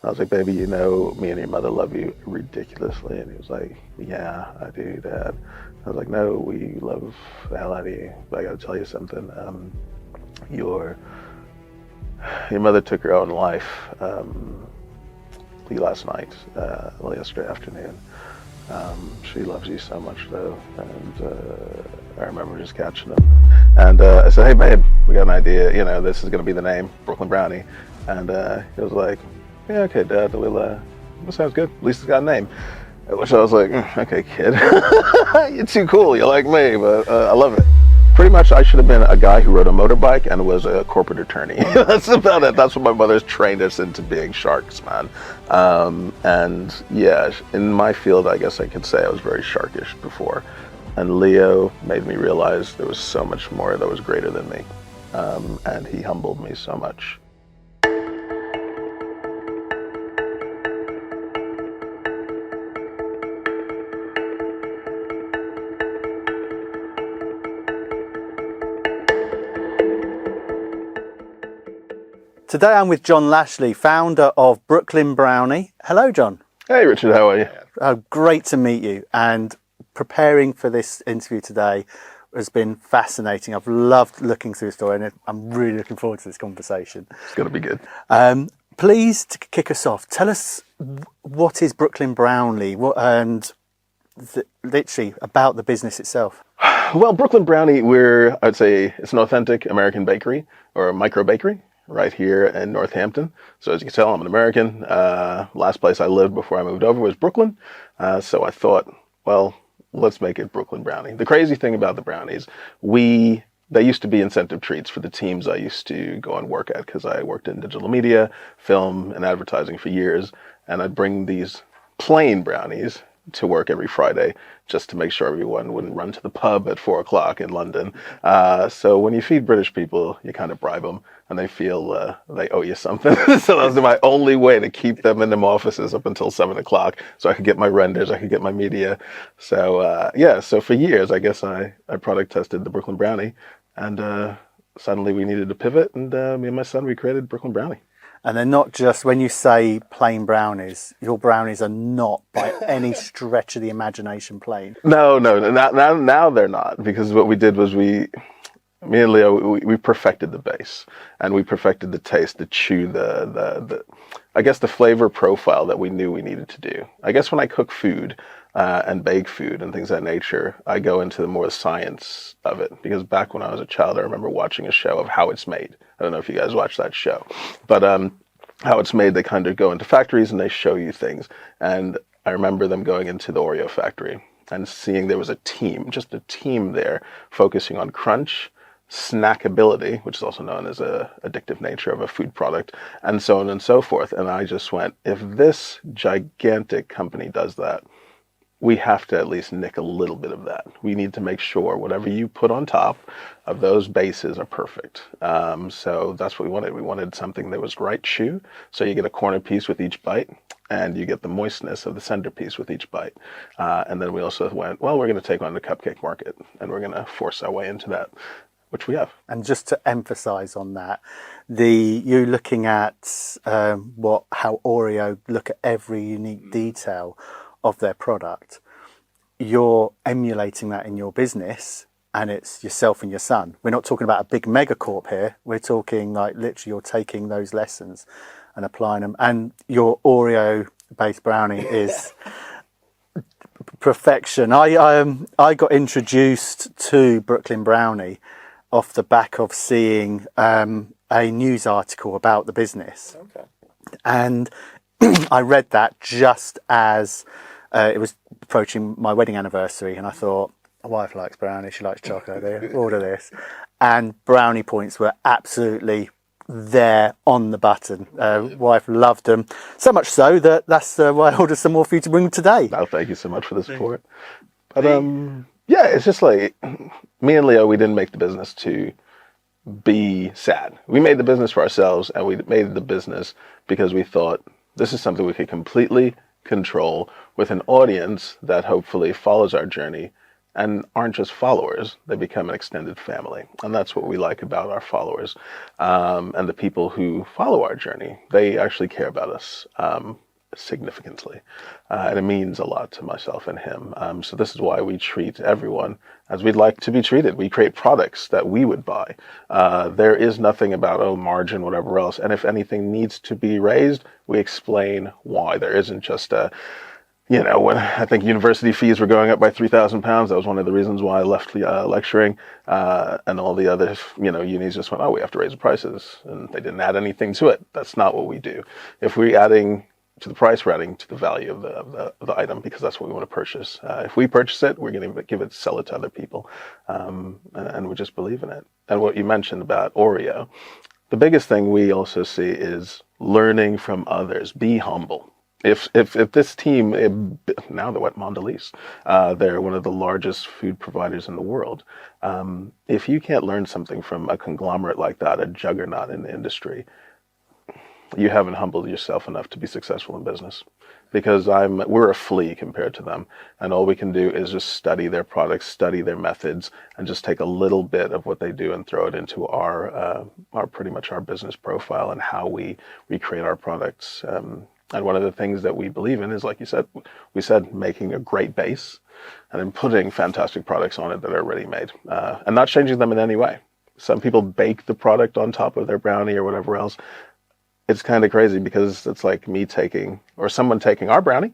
I was like, baby, you know, me and your mother love you ridiculously. And he was like, yeah, I do, Dad. I was like, no, we love the hell out of you. But I got to tell you something. Your mother took her own life last night, yesterday afternoon. She loves you so much, though. And I remember just catching him. And I said, hey, babe, we got an idea. You know, this is going to be the name, Brooklyn Brownie. And he was like, yeah, okay, Dad, that sounds good. At least it's got a name. Which I was like, okay, kid, you're too cool. You're like me, but I love it. Pretty much, I should have been a guy who rode a motorbike and was a corporate attorney. That's about it. That's what my mother's trained us into being sharks, man. And yeah, in my field, I guess I could say I was very sharkish before. And Leo made me realize there was so much more that was greater than me. And he humbled me so much. Today I'm with John Lashley, founder of Brooklyn Brownie. Hello, John. Hey, Richard, how are you? Great to meet you. And preparing for this interview today has been fascinating. I've loved looking through the story, and I'm really looking forward to this conversation. It's going to be good. Please, to kick us off, tell us what is Brooklyn Brownie and literally about the business itself. Well, Brooklyn Brownie, I'd say it's an authentic American bakery or a micro bakery right here in Northampton. So as you can tell, I'm an American. Last place I lived before I moved over was Brooklyn. So I thought, well, let's make it Brooklyn Brownie. The crazy thing about the brownies, they used to be incentive treats for the teams I used to go and work at, because I worked in digital media, film, and advertising for years. And I'd bring these plain brownies to work every Friday just to make sure everyone wouldn't run to the pub at 4 o'clock in London. So when you feed British people, you kind of bribe them and they feel they owe you something. So that was my only way to keep them in them offices up until 7 o'clock so I could get my renders, I could get my media. So so for years, I guess I product tested the Brooklyn Brownie, and suddenly we needed to pivot, and me and my son, we created Brooklyn Brownie. And they're not just, when you say plain brownies, your brownies are not by any stretch of the imagination plain. No, now they're not, because what we did was me and Leo, we perfected the base, and we perfected the taste, the chew, the I guess the flavor profile that we knew we needed to do. I guess when I cook food and bake food and things of that nature, I go into the more science of it, because back when I was a child, I remember watching a show of how it's made. I don't know if you guys watch that show, but how it's made, they kind of go into factories and they show you things. And I remember them going into the Oreo factory and seeing there was just a team there focusing on crunch, snackability, which is also known as a addictive nature of a food product, and so on and so forth. And I just went, if this gigantic company does that, we have to at least nick a little bit of that. We need to make sure whatever you put on top of those bases are perfect. So that's what we wanted. We wanted something that was right chew. So you get a corner piece with each bite, and you get the moistness of the centerpiece with each bite. And then we also went, well, we're going to take on the cupcake market, and we're going to force our way into that, which we have. And just to emphasize on that, you looking at how Oreo look at every unique detail of their product, you're emulating that in your business, and it's yourself and your son. We're not talking about a big megacorp here. We're talking like literally you're taking those lessons and applying them. And your Oreo-based brownie is perfection. I got introduced to Brooklyn Brownie off the back of seeing a news article about the business. Okay. And I read that just as it was approaching my wedding anniversary, and I thought, my wife likes brownie, she likes chocolate, order this. And brownie points were absolutely there on the button. Wife loved them, so much so that's why I ordered some more for you to bring today. Oh, thank you so much for the support. But it's just like, me and Leo, we didn't make the business to be sad. We made the business for ourselves, and we made the business because we thought this is something we could completely control with an audience that hopefully follows our journey and aren't just followers. They become an extended family. And that's what we like about our followers. And the people who follow our journey, they actually care about us significantly. And it means a lot to myself and him. So this is why we treat everyone as we'd like to be treated. We create products that we would buy. There is nothing about, oh, margin, whatever else. And if anything needs to be raised, we explain why. There isn't just a, when I think university fees were going up by £3,000, that was one of the reasons why I left lecturing. And all the other, unis just went, oh, we have to raise the prices. And they didn't add anything to it. That's not what we do. If we're adding to the price, we're adding to the value of the item, because that's what we want to purchase. If we purchase it, we're going to sell it to other people. And we just believe in it. And what you mentioned about Oreo, the biggest thing we also see is learning from others. Be humble. If this team, now they're what, Mondelez, they're one of the largest food providers in the world. If you can't learn something from a conglomerate like that, a juggernaut in the industry, you haven't humbled yourself enough to be successful in business. Because we're a flea compared to them, and all we can do is just study their products, study their methods, and just take a little bit of what they do and throw it into our pretty much our business profile and how we create our products. And one of the things that we believe in is, like you said, making a great base and then putting fantastic products on it that are ready made, and not changing them in any way. Some people bake the product on top of their brownie or whatever else. It's kind of crazy, because it's like someone taking our brownie,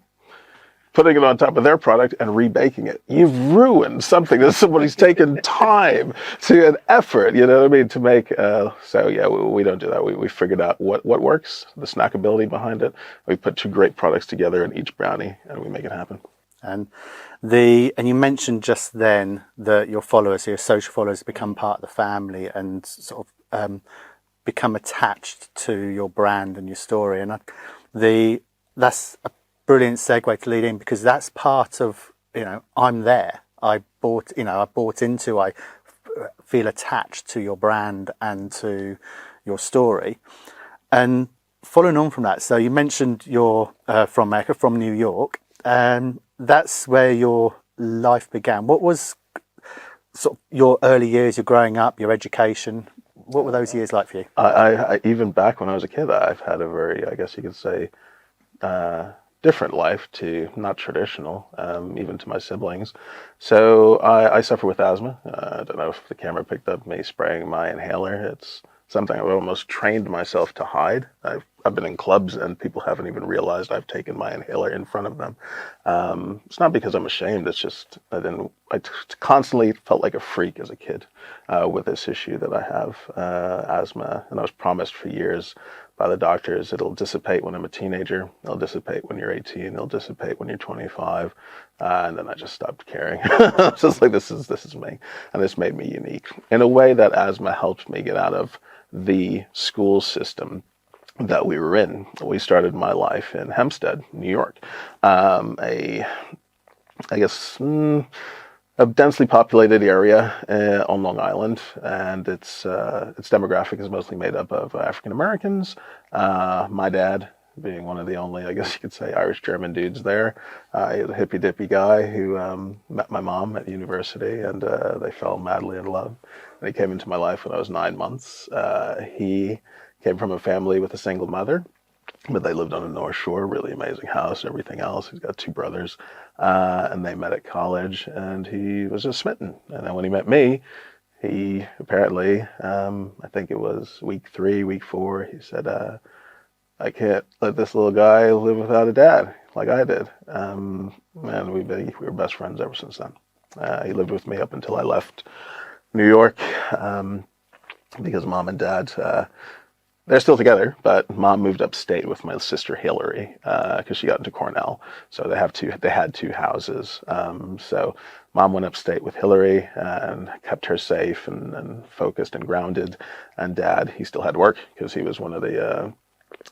putting it on top of their product and rebaking it. You've ruined something that somebody's taken time to an effort, to make. We don't do that. We figured out what works, the snackability behind it. We put two great products together in each brownie, and we make it happen. And you mentioned just then that your followers, your social followers, become part of the family and sort of become attached to your brand and your story. And that's a brilliant segue to lead in, because that's part of, I'm there. I bought into, I feel attached to your brand and to your story. And following on from that, so you mentioned you're from America, from New York, and that's where your life began. What was sort of your early years, your growing up, your education? What were those years like for you? I even back when I was a kid, I've had a very, I guess you could say, different life, to not traditional, even to my siblings. So I suffer with asthma. I don't know if the camera picked up me spraying my inhaler. It's something I've almost trained myself to hide. I've been in clubs and people haven't even realized I've taken my inhaler in front of them. It's not because I'm ashamed. It's just I constantly felt like a freak as a kid with this issue that I have, asthma. And I was promised for years by the doctors, it'll dissipate when I'm a teenager. It'll dissipate when you're 18. It'll dissipate when you're 25. And then I just stopped caring. It's just like, this is me. And this made me unique. In a way, that asthma helped me get out of the school system that we were in. We started my life in Hempstead, New York, a densely populated area on Long Island, and its demographic is mostly made up of African Americans. My dad being one of the only, I guess you could say, Irish German dudes there. He was a hippy dippy guy who met my mom at university, and they fell madly in love. And he came into my life when I was 9 months. He came from a family with a single mother, but they lived on the North Shore, really amazing house, everything else. He's got two brothers, and they met at college, and he was just smitten. And then when he met me, he apparently, I think it was week 3, week 4, he said, I can't let this little guy live without a dad like I did. And we were best friends ever since then. He lived with me up until I left New York, because mom and dad, they're still together, but mom moved upstate with my sister Hillary because she got into Cornell. So they had two houses. So mom went upstate with Hillary and kept her safe and focused and grounded. And dad, he still had work because he was one of the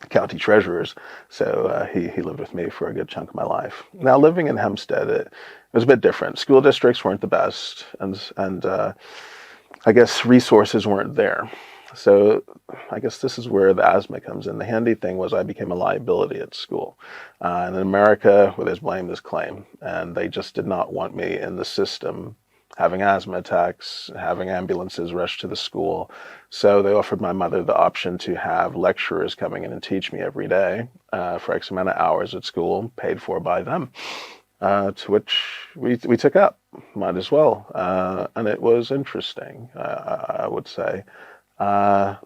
county treasurers. So he lived with me for a good chunk of my life. Now, living in Hempstead, it was a bit different. School districts weren't the best, and I guess resources weren't there. So I guess this is where the asthma comes in. The handy thing was I became a liability at school. And in America, well, there's blame, there's claim. And they just did not want me in the system having asthma attacks, having ambulances rush to the school. So they offered my mother the option to have lecturers coming in and teach me every day for X amount of hours at school, paid for by them. To which we took up, might as well. And it was interesting, I would say. I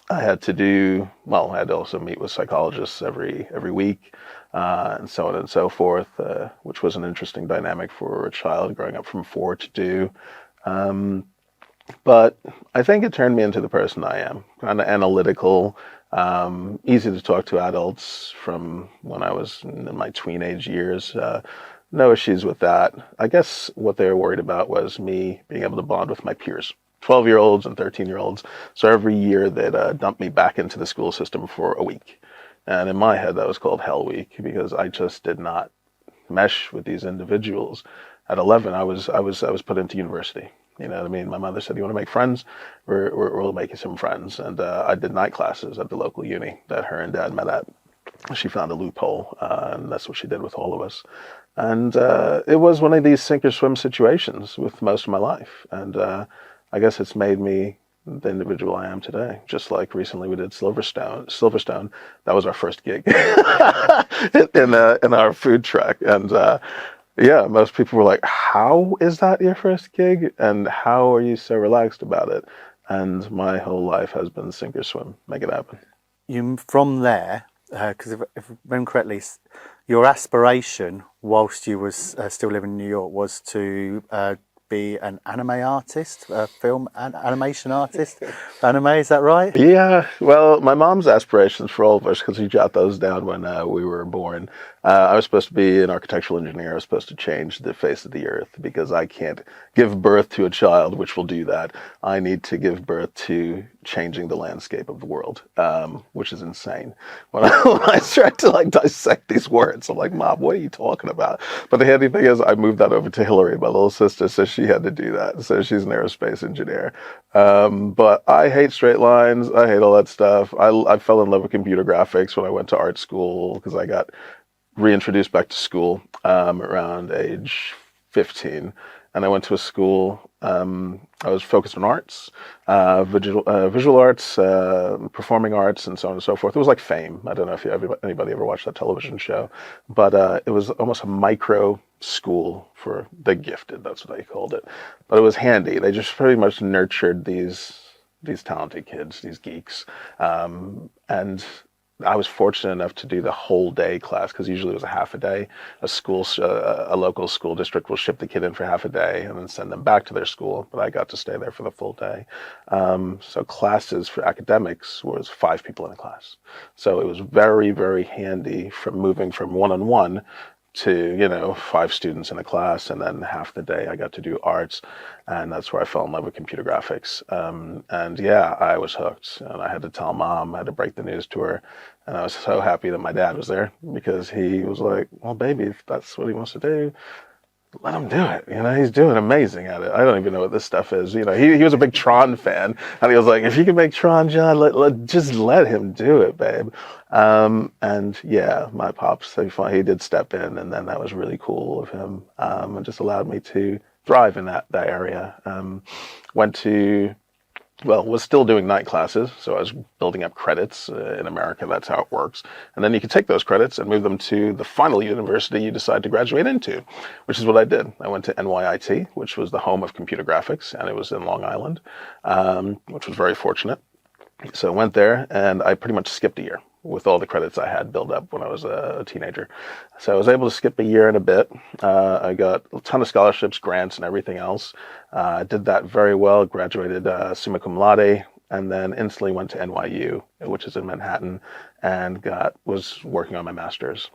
had to also meet with psychologists every week, and so on and so forth, which was an interesting dynamic for a child growing up from 4 to do. But I think it turned me into the person I am, kind of analytical, easy to talk to adults from when I was in my teenage years. No issues with that. I guess what they were worried about was me being able to bond with my peers. 12-year-olds and 13-year-olds. So every year they'd dump me back into the school system for a week. And in my head, that was called Hell Week because I just did not mesh with these individuals. At 11, I was put into university. You know what I mean? My mother said, "You want to make friends? We'll make you some friends." And I did night classes at the local uni that her and dad met at. She found a loophole, and that's what she did with all of us. And it was one of these sink or swim situations with most of my life. And I guess it's made me the individual I am today. Just like recently we did Silverstone. That was our first gig in our food truck. And yeah, most people were like, "How is that your first gig? And how are you so relaxed about it?" And my whole life has been sink or swim, make it happen. You from there, because if I remember correctly, your aspiration whilst you was still living in New York was to be an anime artist, a film and animation artist. Anime, is that right? Yeah, well, my mom's aspirations for all of us, because we jot those down when we were born. I was supposed to be an architectural engineer. I was supposed to change the face of the earth because I can't give birth to a child, which will do that. I need to give birth to changing the landscape of the world, which is insane. When I start to dissect these words, I'm like, "Mom, what are you talking about?" But the handy thing is I moved that over to Hillary, my little sister, so she had to do that. So she's an aerospace engineer. But I hate straight lines. I hate all that stuff. I fell in love with computer graphics when I went to art school because I got reintroduced back to school around age 15. And I went to a school, I was focused on arts, visual arts, performing arts, and so on and so forth. It was like Fame. I don't know if anybody ever watched that television show, but it was almost a micro school for the gifted. That's what they called it. But it was handy. They just pretty much nurtured these talented kids, these geeks. And I was fortunate enough to do the whole day class because usually it was a half a day. A local school district will ship the kid in for half a day and then send them back to their school. But I got to stay there for the full day. So classes for academics was 5 people in a class. So it was very, very handy from moving from one-on-one to 5 students in a class, and then half the day I got to do arts, and that's where I fell in love with computer graphics. And yeah, I was hooked, and I had to tell Mom, I had to break the news to her, and I was so happy that my dad was there because he was like, "Well, baby, if that's what he wants to do, let him do it. He's doing amazing at it. I don't even know what this stuff is." He was a big Tron fan, and he was like, "If you can make Tron, John, just let him do it, babe." And yeah, my pops, he did step in, and then that was really cool of him, and just allowed me to thrive in that area. Was still doing night classes, so I was building up credits. In America, that's how it works. And then you can take those credits and move them to the final university you decide to graduate into, which is what I did. I went to NYIT, which was the home of computer graphics, and it was in Long Island, which was very fortunate. So I went there, and I pretty much skipped a year with all the credits I had built up when I was a teenager. So I was able to skip a year and a bit. I got a ton of scholarships, grants, and everything else. I did that very well, graduated summa cum laude, and then instantly went to NYU, which is in Manhattan, and was working on my master's.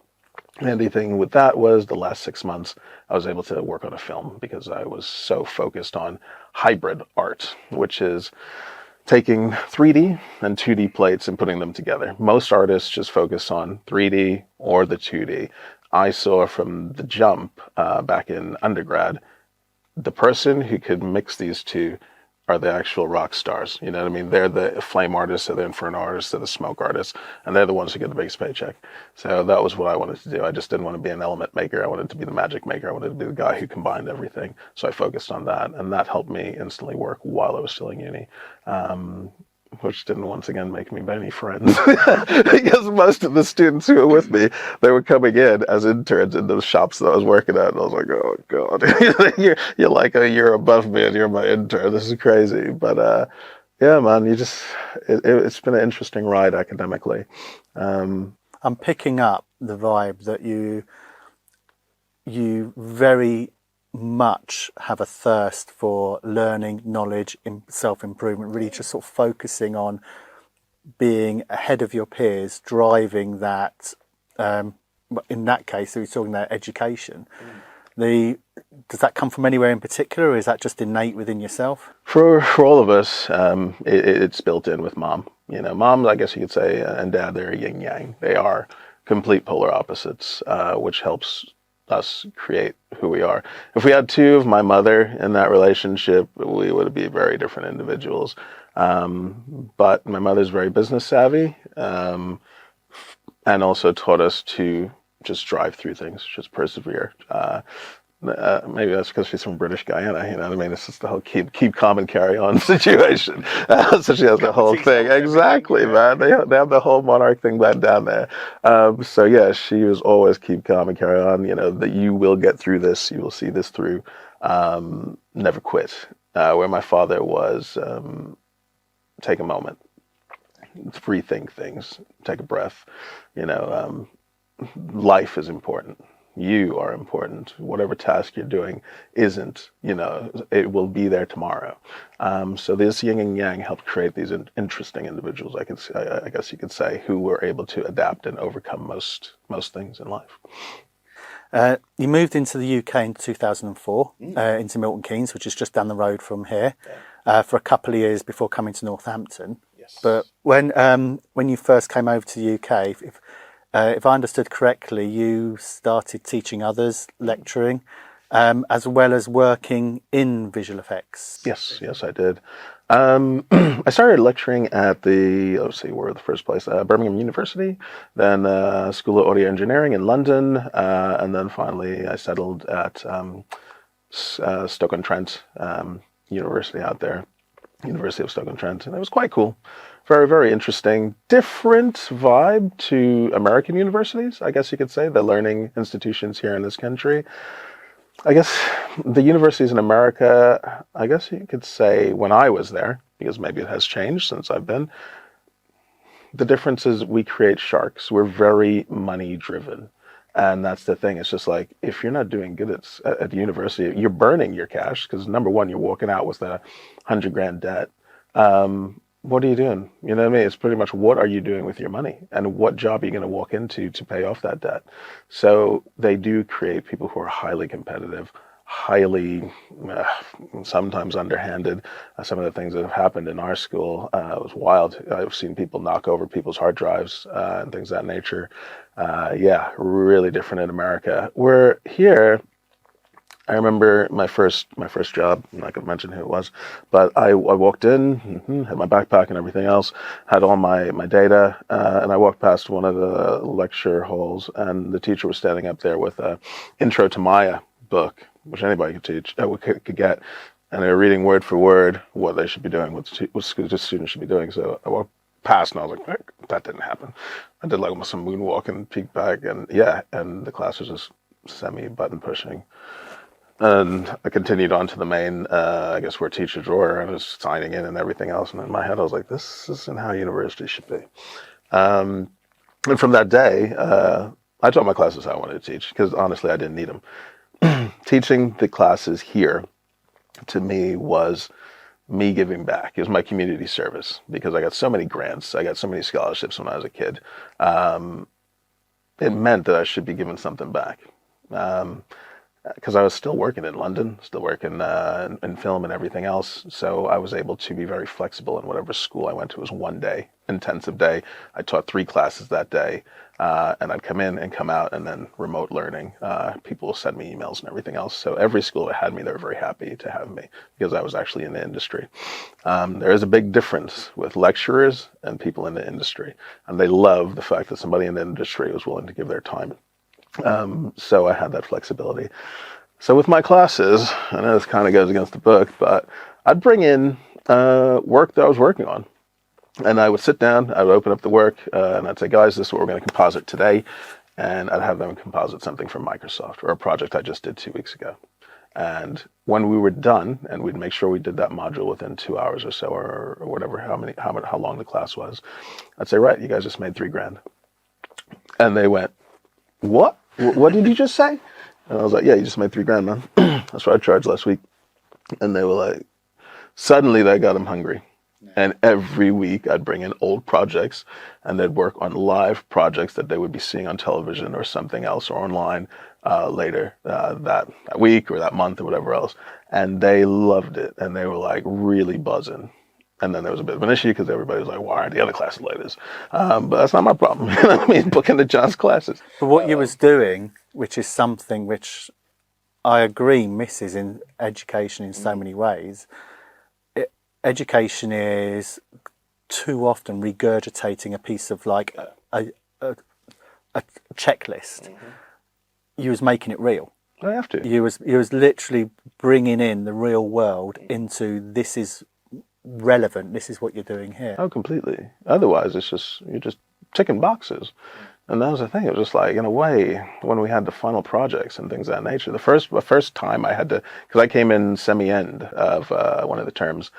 And the thing with that was the last 6 months, I was able to work on a film because I was so focused on hybrid art, which is taking 3D and 2D plates and putting them together. Most artists just focus on 3D or the 2D. I saw from the jump back in undergrad, the person who could mix these two are the actual rock stars. You know what I mean? They're the flame artists, they're the inferno artists, they're the smoke artists, and they're the ones who get the biggest paycheck. So that was what I wanted to do. I just didn't want to be an element maker. I wanted to be the magic maker. I wanted to be the guy who combined everything. So I focused on that, and that helped me instantly work while I was still in uni. Which didn't once again make me many friends because most of the students who were with me, they were coming in as interns in those shops that I was working at, and I was like, oh god, you're like a year above me and you're my intern. This is crazy. But yeah, man, it's been an interesting ride academically. I'm picking up the vibe that you very much have a thirst for learning, knowledge, self-improvement, really just sort of focusing on being ahead of your peers, driving that. In that case, we're talking about education. Does that come from anywhere in particular, or is that just innate within yourself? For all of us, it's built in with mom. You know, mom, I guess you could say, and dad, they're yin yang. They are complete polar opposites, which helps us create who we are. If we had two of my mother in that relationship, we would be very different individuals. But my mother's very business savvy, and also taught us to just drive through things, just persevere. Maybe that's because she's from British Guyana, you know what I mean? It's just the whole keep calm and carry on situation. So she has the whole thing. Exactly, man. They have the whole monarch thing down there. So yeah, she was always keep calm and carry on, you know, that you will get through this, you will see this through, never quit. Where my father was, take a moment, rethink things, take a breath, you know, life is important. You are important. Whatever task you're doing isn't, you know, it will be there tomorrow. So this yin and yang helped create these interesting individuals, I guess you could say, who were able to adapt and overcome most things in life. You moved into the UK in 2004, into Milton Keynes, which is just down the road from here, for a couple of years before coming to Northampton. Yes. But when you first came over to the UK, if I understood correctly, you started teaching others, lecturing, as well as working in visual effects. Yes, I did. I started lecturing at where the first place? Birmingham University, then School of Audio Engineering in London, and then finally I settled at Stoke-on-Trent University out there, University of Stoke-on-Trent, and it was quite cool. Very, very interesting. Different vibe to American universities, I guess you could say, the learning institutions here in this country. I guess the universities in America, I guess you could say when I was there, because maybe it has changed since I've been, the difference is we create sharks. We're very money driven. And that's the thing. It's just like, if you're not doing good at the university, you're burning your cash because number one, you're walking out with a $100,000 debt. What are you doing? You know what I mean? It's pretty much what are you doing with your money and what job are you going to walk into to pay off that debt? So they do create people who are highly competitive, highly sometimes underhanded. Some of the things that have happened in our school was wild. I've seen people knock over people's hard drives and things of that nature. Yeah, really different in America. We're here. I remember my first job. I'm not going to mention who it was, but I walked in, had my backpack and everything else, had all my data, and I walked past one of the lecture halls, and the teacher was standing up there with a Intro to Maya book, which anybody could get, and they were reading word for word what they should be doing, what students should be doing. So I walked past, and I was like, that didn't happen. I did like some moonwalk and peeked back, and the class was just semi-button pushing. And I continued on to the main, I guess, where teachers were. I was signing in and everything else. And in my head, I was like, this isn't how university should be. And from that day, I taught my classes how I wanted to teach because honestly, I didn't need them. Teaching the classes here, to me, was me giving back. It was my community service because I got so many grants. I got so many scholarships when I was a kid. It meant that I should be giving something back. Because I was still working in London, still working in film and everything else. So I was able to be very flexible in whatever school I went to. It was one day, intensive day. I taught 3 classes that day. and I'd come in and come out, and then remote learning. People will send me emails and everything else. So every school that had me, they were very happy to have me because I was actually in the industry. There is a big difference with lecturers and people in the industry, and they love the fact that somebody in the industry was willing to give their time. So I had that flexibility. So with my classes, I know this kind of goes against the book, but I'd bring in work that I was working on. And I would sit down, I would open up the work, and I'd say, guys, this is what we're going to composite today. And I'd have them composite something from Microsoft or a project I just did 2 weeks ago. And when we were done, and we'd make sure we did that module within 2 hours or so, or whatever, how long the class was, I'd say, right, you guys just made $3,000. And they went, what? What did you just say? And I was like, yeah, you just made $3,000, man. That's what I charged last week. And they were like, suddenly that got them hungry. And every week I'd bring in old projects, and they'd work on live projects that they would be seeing on television or something else or online later that week or that month or whatever else. And they loved it, and they were like really buzzing. And then there was a bit of an issue because everybody was like, why aren't the other classes like this? But that's not my problem. I mean, booking the John's classes. But what you was doing, which is something which I agree misses in education in so many ways, education is too often regurgitating a piece of like a checklist. You was making it real. I have to. You was literally bringing in the real world into this is relevant. This is what you're doing here. Oh, completely. Otherwise, you're just ticking boxes. And that was the thing. It was just like, in a way, when we had the final projects and things of that nature, the first time I had to, because I came in semi-end of one of the terms,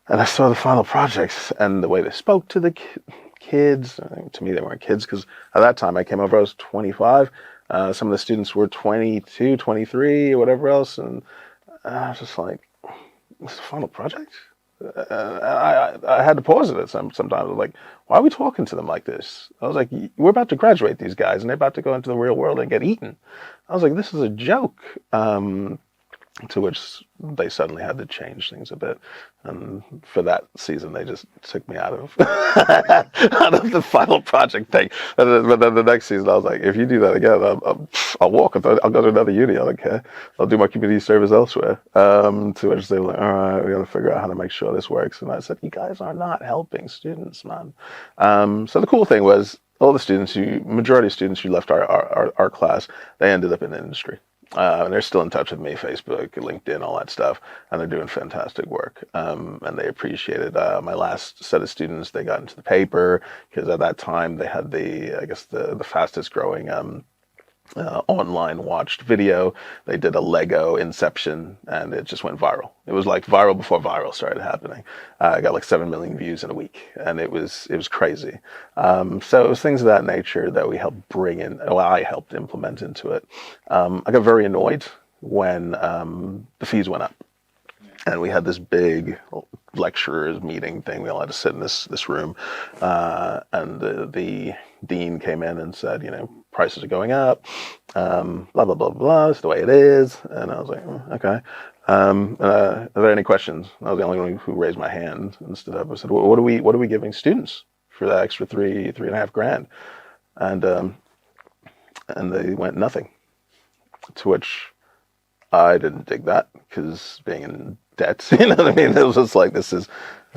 and I saw the final projects and the way they spoke to the kids. To me, they weren't kids because at that time I came over, I was 25. Some of the students were 22, 23, or whatever else. And I was just like, this is the final project? I had to pause it sometimes. I was like, why are we talking to them like this? I was like, we're about to graduate these guys and they're about to go into the real world and get eaten. I was like, this is a joke. To which they suddenly had to change things a bit, and for that season they just took me out of out of the final project thing. But then the next season I was like, if you do that again, I'll walk. I'll go to another uni. I don't care. I'll do my community service elsewhere. To which they were like, all right, we got to figure out how to make sure this works. And I said, you guys are not helping students, man. So the cool thing was, all the students majority of students who left our class, they ended up in the industry. And they're still in touch with me, Facebook, LinkedIn, all that stuff, and they're doing fantastic work. And they appreciated my last set of students. They got into the paper because at that time they had the fastest growing online watched video. They did a Lego Inception, and it just went viral. It was like viral before viral started happening. I got like 7 million views in a week, and it was crazy. So it was things of that nature that we helped bring in. Well, I helped implement into it. I got very annoyed when the fees went up. And we had this big lecturers meeting thing. We all had to sit in this room, and the dean came in and said, prices are going up, blah, blah, blah, blah, it's the way it is. And I was like, okay. Are there any questions? I was the only one who raised my hand and stood up. I said, what are we giving students for that extra $3.5 grand? And they went, nothing. To which I didn't dig that, because being in debt, you know what I mean? It was just like, this is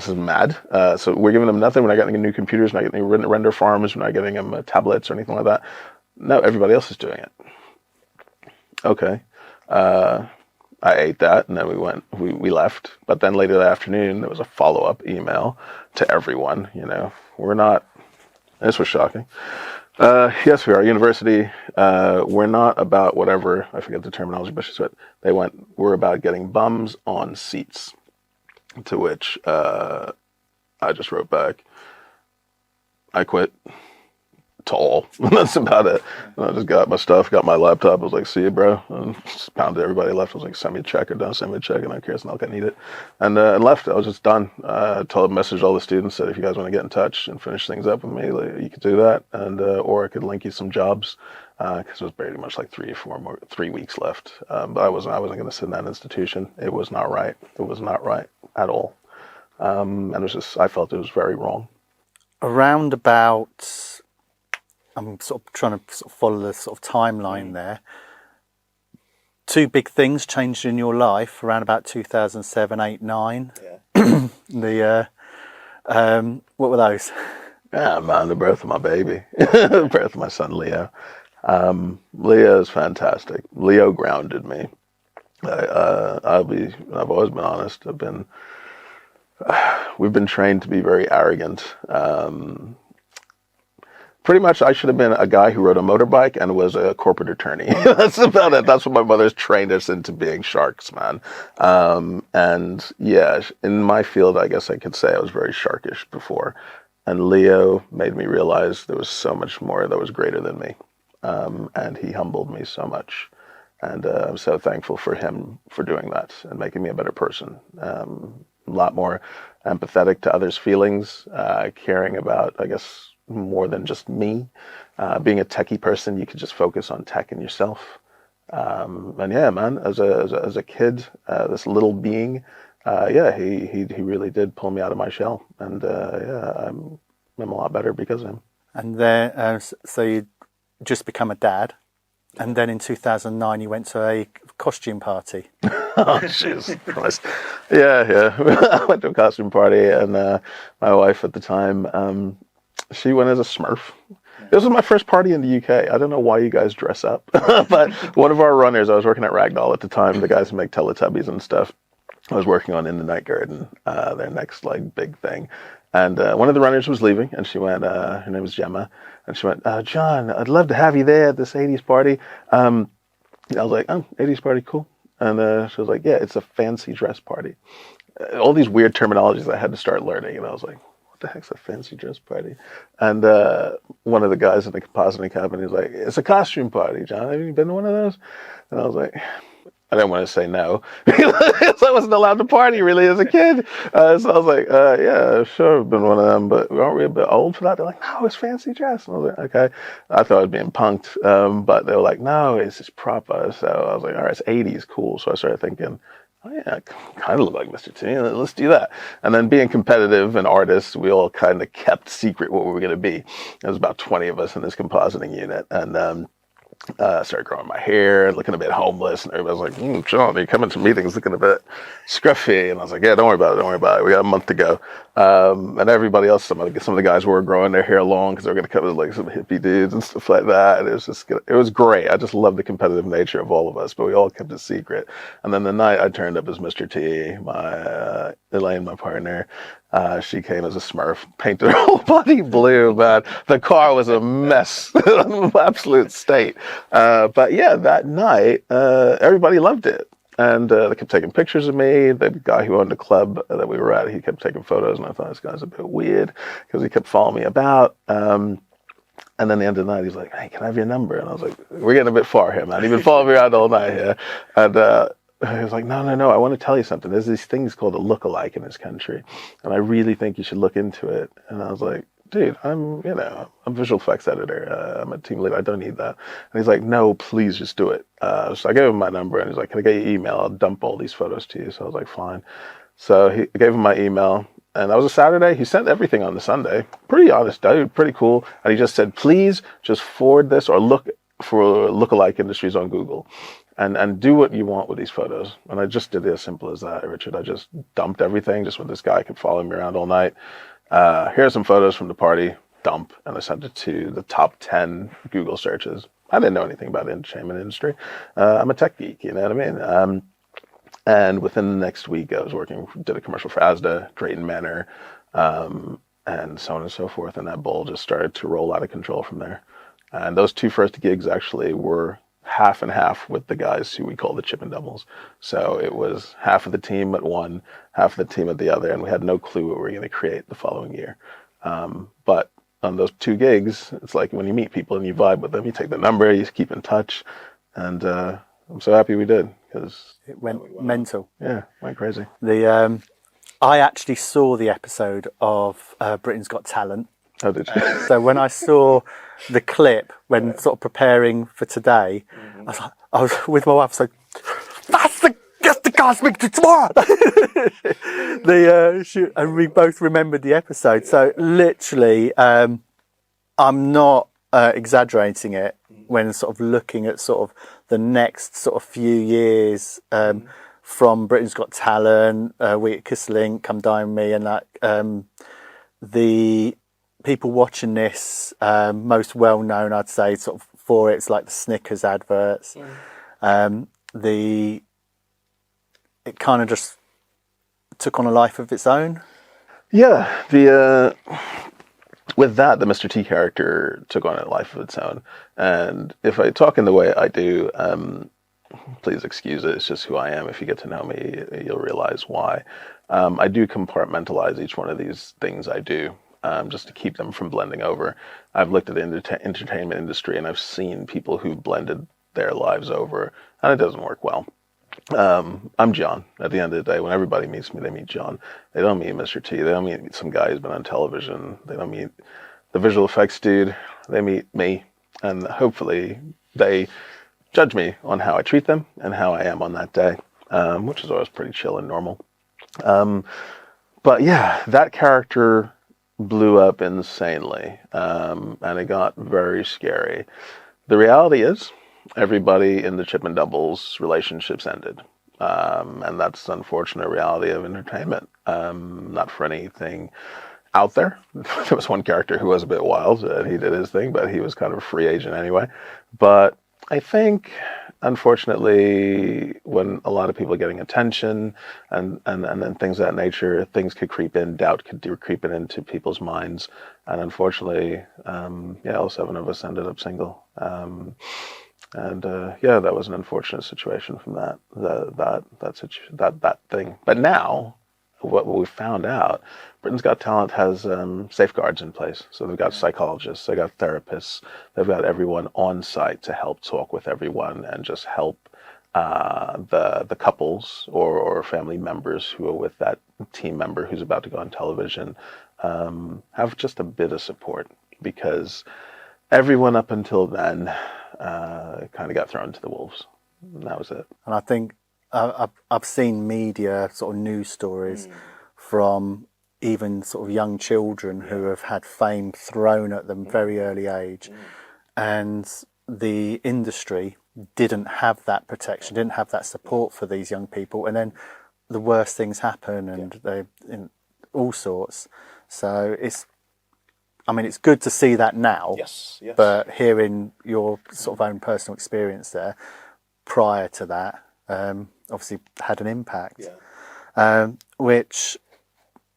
mad. So we're giving them nothing. We're not getting new computers. We're not getting any render farms. We're not getting them tablets or anything like that. No, everybody else is doing it. Okay. I ate that, and then we left. But then later that afternoon, there was a follow-up email to everyone. We're not, this was shocking. Yes, we are a university. We're not about whatever, I forget the terminology, but she said, we're about getting bums on seats. To which I just wrote back, I quit. To all. That's about it. And I just got my stuff, got my laptop. I was like, see you, bro. And just pounded everybody left. I was like, send me a check or don't send me a check. And I don't care. It's not going to need it. And left. I was just done. Messaged all the students, said, if you guys want to get in touch and finish things up with me, you could do that. And or I could link you some jobs. Because it was pretty much like 3 weeks left. But I wasn't going to sit in that institution. It was not right. It was not right at all. And it was just, I felt it was very wrong. Around about I'm sort of trying to sort of follow the sort of timeline there. Two big things changed in your life around about 2007, 8, 9. Yeah. What were those? Yeah, man, the birth of my baby, the birth of my son Leo. Leo is fantastic. Leo grounded me. I've always been honest. We've been trained to be very arrogant. Pretty much, I should have been a guy who rode a motorbike and was a corporate attorney. That's about it. That's what my mother's trained us into being, sharks, man. And yeah, in my field, I guess I could say I was very sharkish before. And Leo made me realize there was so much more that was greater than me. And he humbled me so much. And I'm so thankful for him for doing that and making me a better person. A lot more empathetic to others' feelings, caring about, I guess, more than just me. Being a techie person, you could just focus on tech and yourself. And yeah, man, as a kid, this little being, he really did pull me out of my shell. And I'm a lot better because of him. And then, so you just become a dad. And then in 2009, you went to a costume party. Oh, Jesus Christ. Yeah. I went to a costume party, and my wife at the time, she went as a Smurf. This was my first party in the UK. I don't know why you guys dress up, but one of our runners, I was working at Ragdoll at the time, the guys who make Teletubbies and stuff. I was working on In the Night Garden, their next like big thing. And one of the runners was leaving, and she went, her name was Gemma, and she went, John, I'd love to have you there at this 80s party. I was like, oh, 80s party, cool. And she was like, yeah, it's a fancy dress party. All these weird terminologies I had to start learning, and I was like, what the heck's a fancy dress party? And one of the guys in the compositing company was like, it's a costume party, John. Have you been to one of those? And I was like, I didn't want to say no because I wasn't allowed to party really as a kid. So I was like, yeah, sure, I've been one of them, but aren't we a bit old for that? They're like, no, it's fancy dress. And I was like, okay. I thought I was being punked, but they were like, no, it's just proper. So I was like, all right, it's 80s, cool. So I started thinking, oh yeah, I kind of look like Mr. T. Let's do that. And then being competitive and artists, we all kind of kept secret what we were going to be. There was about 20 of us in this compositing unit. And started growing my hair, looking a bit homeless, and everybody was like, John, you're coming to meetings looking a bit scruffy. And I was like, yeah, don't worry about it. We got a month to go. And everybody else, some of the guys were growing their hair long because they were going to come as like some hippie dudes and stuff like that. And it was great. I just loved the competitive nature of all of us, but we all kept it secret. And then the night I turned up as Mr. T, Elaine, my partner, she came as a Smurf, painted her whole body blue, man. The car was a mess, absolute state. But yeah, that night, everybody loved it. And they kept taking pictures of me. The guy who owned the club that we were at, he kept taking photos, and I thought, this guy's a bit weird because he kept following me about. And then at the end of the night, he's like, hey, can I have your number? And I was like, we're getting a bit far here, man. He's been following me around all night here. And he was like, no, I want to tell you something. There's these things called a lookalike in this country, and I really think you should look into it. And I was like, dude, I'm visual effects editor. I'm a team leader. I don't need that. And he's like, no, please just do it. So I gave him my number, and he's like, can I get your email? I'll dump all these photos to you. So I was like, fine. So I gave him my email, and that was a Saturday. He sent everything on the Sunday. Pretty honest dude, pretty cool. And he just said, please just forward this or look for lookalike industries on Google. And do what you want with these photos. And I just did it as simple as that, Richard. I just dumped everything just with this guy kept following me around all night. Here are some photos from the party, dump. And I sent it to the top 10 Google searches. I didn't know anything about the entertainment industry. I'm a tech geek, you know what I mean? And within the next week, I was did a commercial for Asda, Drayton Manor, and so on and so forth. And that ball just started to roll out of control from there. And those two first gigs actually were half and half with the guys who we call the chippendoubles. So it was half of the team at one, half of the team at the other, and we had no clue what we were going to create the following year. But on those two gigs, it's like when you meet people and you vibe with them, you take the number, you keep in touch, and I'm so happy we did because it went mental. Yeah, went crazy. I actually saw the episode of Britain's Got Talent. Oh, did you? So when I saw the clip, when sort of preparing for today, I was with my wife. I was like, that's the guy speaking to tomorrow. And we both remembered the episode. So literally, I'm not exaggerating it when sort of looking at sort of the next sort of few years from Britain's Got Talent, We at Kisslink, Come Dine With Me, and that the people watching this, most well known, I'd say, sort of for it's like the Snickers adverts. It kind of just took on a life of its own. Yeah, with that, the Mr. T character took on a life of its own. And if I talk in the way I do, please excuse it. It's just who I am. If you get to know me, you'll realize why. I do compartmentalize each one of these things I do, just to keep them from blending over. I've looked at the entertainment industry, and I've seen people who've blended their lives over, and it doesn't work well. I'm John. At the end of the day, when everybody meets me, they meet John. They don't meet Mr. T. They don't meet some guy who's been on television. They don't meet the visual effects dude. They meet me, and hopefully they judge me on how I treat them and how I am on that day, which is always pretty chill and normal. But yeah, that character blew up insanely, and it got very scary. The reality is, everybody in the Chippendoubles relationships ended. And that's the unfortunate reality of entertainment. Not for anything out there. There was one character who was a bit wild, and he did his thing, but he was kind of a free agent anyway. But I think, unfortunately, when a lot of people are getting attention and then things of that nature, things could creep in, doubt could creep into people's minds. And unfortunately, all 7 of us ended up single. That was an unfortunate situation from that thing. But now, what we found out, Britain's Got Talent has safeguards in place. So they've got psychologists, they've got therapists, they've got everyone on site to help talk with everyone and just help the couples or family members who are with that team member who's about to go on television have just a bit of support, because everyone up until then kind of got thrown to the wolves. And that was it. And I think I've seen media sort of news stories from even sort of young children who have had fame thrown at them very early age, and the industry didn't have that protection, didn't have that support for these young people, and then the worst things happen, and they in all sorts. So it's good to see that now. Yes. But hearing your sort of own personal experience there prior to that, obviously had an impact. Which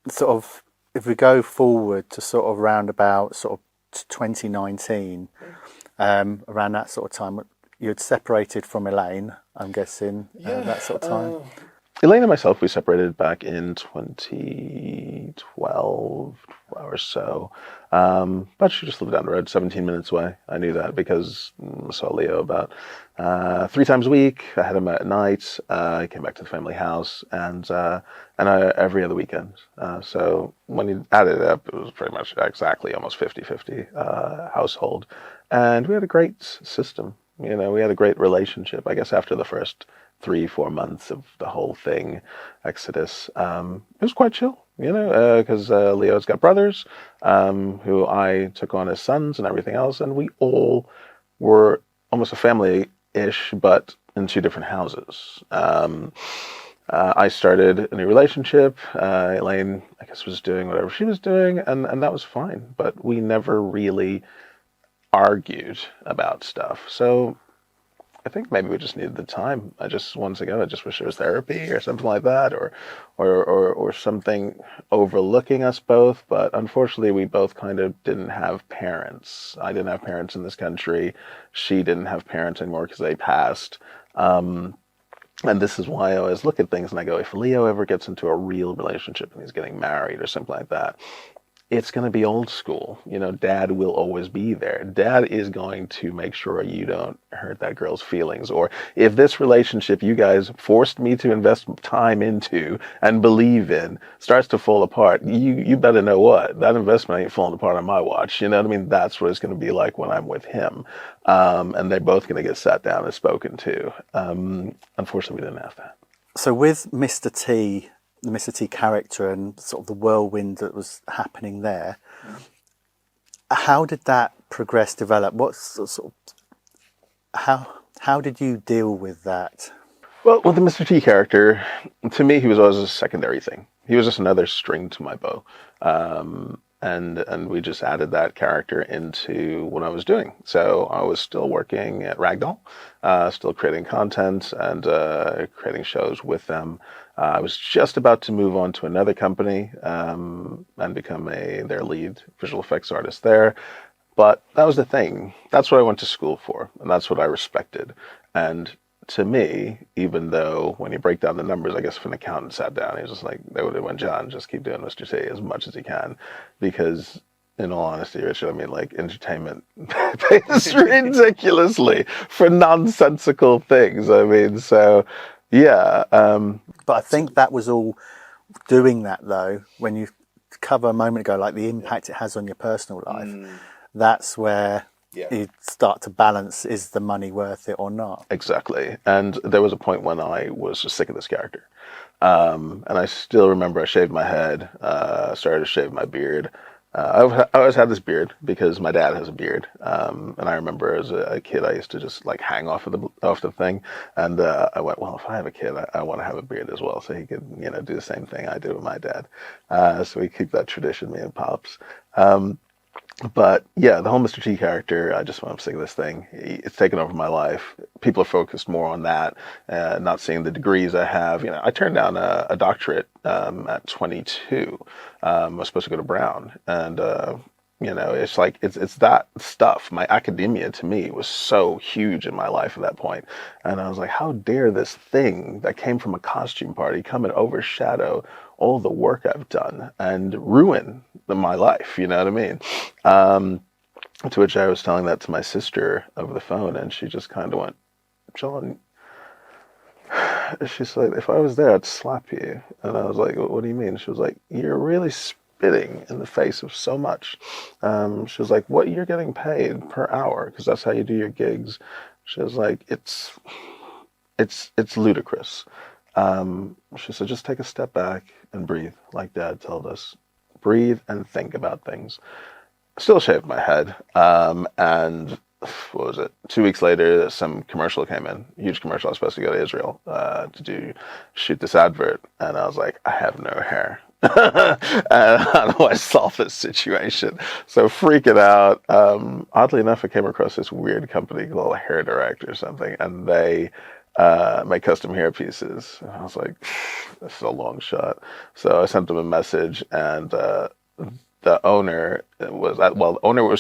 sort of, if we go forward to sort of round about sort of 2019, around that sort of time, you'd separated from Elaine, I'm guessing, that sort of time. Elaine and myself, we separated back in 2012 or so. But she just lived down the road, 17 minutes away. I knew that because I saw Leo about 3 times a week. I had him at night. I came back to the family house, and every other weekend. So when you added it up, it was pretty much exactly almost 50-50 household. And we had a great system. We had a great relationship. I guess after the first 3-4 months of the whole thing, Exodus, it was quite chill, because Leo's got brothers who I took on as sons and everything else, and we all were almost a family-ish, but in 2 different houses. I started a new relationship. Elaine, I guess, was doing whatever she was doing, and that was fine, but we never really argued about stuff. So I think maybe we just needed the time. I just wish there was therapy or something like that, or something overlooking us both. But unfortunately, we both kind of didn't have parents. I didn't have parents in this country. She didn't have parents anymore because they passed. And this is why I always look at things and I go, if Leo ever gets into a real relationship and he's getting married or something like that, it's going to be old school. Dad will always be there. Dad is going to make sure you don't hurt that girl's feelings. Or if this relationship you guys forced me to invest time into and believe in starts to fall apart, you better know what? That investment ain't falling apart on my watch. You know what I mean? That's what it's going to be like when I'm with him. And they're both going to get sat down and spoken to. Unfortunately, we didn't have that. So with Mr. T, the Mr. T character and sort of the whirlwind that was happening there, How did that progress, develop? How did you deal with that? Well, with the Mr. T character, to me, he was always a secondary thing. He was just another string to my bow. And we just added that character into what I was doing. So I was still working at Ragdoll, still creating content and creating shows with them. I was just about to move on to another company and become their lead visual effects artist there. But that was the thing. That's what I went to school for, and that's what I respected. And to me, even though when you break down the numbers, I guess if an accountant sat down, he was just like, they would have went, John, just keep doing Mr. T as much as you can. Because in all honesty, Richard, I mean, like, entertainment pays ridiculously for nonsensical things. I mean, so, yeah. But I think that was all doing that, though, when you cover a moment ago, like the impact it has on your personal life, that's where you start to balance, is the money worth it or not? Exactly. And there was a point when I was just sick of this character. And I still remember I shaved my head, started to shave my beard. I always had this beard because my dad has a beard. And I remember as a kid, I used to just like hang off of the thing. And I went, well, if I have a kid, I want to have a beard as well. So he could, do the same thing I did with my dad. So we keep that tradition, me and Pops. But yeah, the whole Mr. T character, I just want to say this thing. It's taken over my life. People are focused more on that, not seeing the degrees I have. I turned down a doctorate at 22. I was supposed to go to Brown, and it's like it's that stuff. My academia to me was so huge in my life at that point, and I was like, how dare this thing that came from a costume party come and overshadow all the work I've done and ruin my life, you know what I mean? To which I was telling that to my sister over the phone, and she just kind of went, John, she's like, if I was there, I'd slap you. And I was like, what do you mean? She was like, you're really spitting in the face of so much. She was like, what, you're getting paid per hour? Because that's how you do your gigs. She was like, it's ludicrous. She said, just take a step back and breathe, like Dad told us. Breathe and think about things. Still shaved my head. And what was it? 2 weeks later, some commercial came in. Huge commercial. I was supposed to go to Israel to shoot this advert. And I was like, I have no hair. And how do I solve this situation? So freaking out. Oddly enough, I came across this weird company called Hair Direct or something. And they make custom hair pieces. And I was like, this is a long shot. So I sent them a message, and the owner was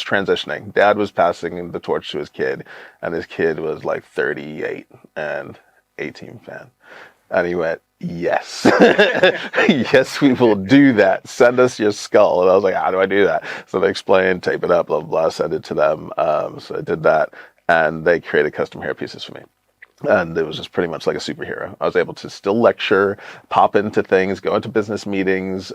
transitioning. Dad was passing the torch to his kid, and his kid was like 38 and A-Team fan. And he went, yes, yes, we will do that. Send us your skull. And I was like, how do I do that? So they explained, tape it up, blah, blah, blah, send it to them. So I did that, and they created custom hair pieces for me. And it was just pretty much like a superhero. I was able to still lecture, pop into things, go into business meetings,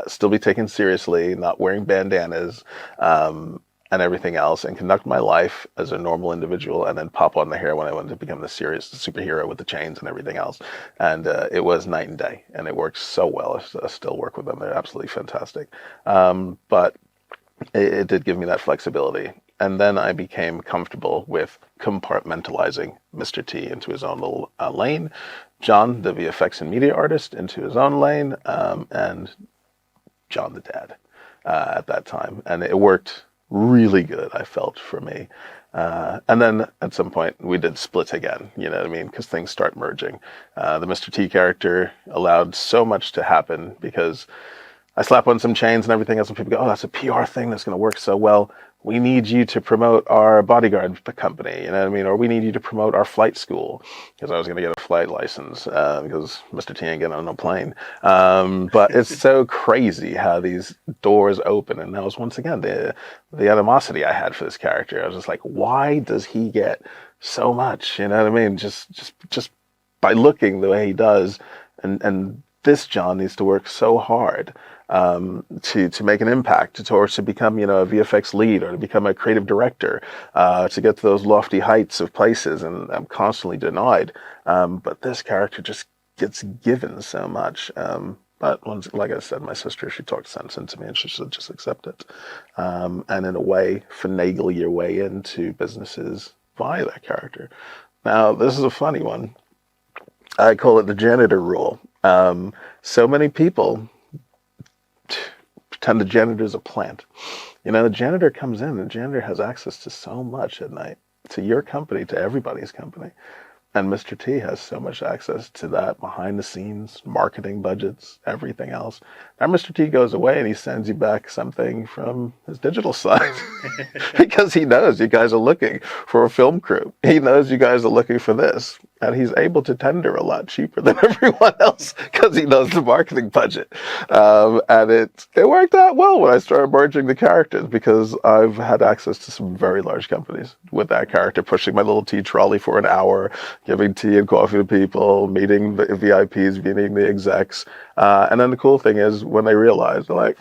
still be taken seriously, not wearing bandanas, and everything else, and conduct my life as a normal individual, and then pop on the hair when I wanted to become the serious superhero with the chains and everything else. And it was night and day, and it works so well. I still work with them. They're absolutely fantastic. But it did give me that flexibility. And then I became comfortable with compartmentalizing Mr. T into his own little lane, John, the VFX and media artist, into his own lane, and John the dad at that time. And it worked really good, I felt, for me. And then at some point we did split again, you know what I mean? Because things start merging. The Mr. T character allowed so much to happen because I slap on some chains and everything else, and people go, oh, that's a PR thing that's going to work so well. We need you to promote our bodyguard company, you know what I mean? Or we need you to promote our flight school, because I was going to get a flight license because Mr. T ain't getting on a plane. But it's so crazy how these doors open. And that was, once again, the animosity I had for this character. I was just like, why does he get so much? You know what I mean? Just by looking the way he does. And this John needs to work so hard to make an impact, or to become, a VFX lead, or to become a creative director, to get to those lofty heights of places. And I'm constantly denied. But this character just gets given so much. But once, like I said, my sister, she talked sense into me and she said, just accept it. And in a way, finagle your way into businesses via that character. Now, this is a funny one. I call it the janitor rule. So many people pretend the janitor is a plant. You know, the janitor comes in, the janitor has access to so much at night, to your company, to everybody's company. And Mr. T has so much access to that behind the scenes, marketing budgets, everything else. Now Mr. T goes away and he sends you back something from his digital side because he knows you guys are looking for a film crew. He knows you guys are looking for this. And he's able to tender a lot cheaper than everyone else because he knows the marketing budget. And it worked out well when I started merging the characters because I've had access to some very large companies with that character, pushing my little tea trolley for an hour, giving tea and coffee to people, meeting the VIPs, meeting the execs. And then the cool thing is when they realize, they're like,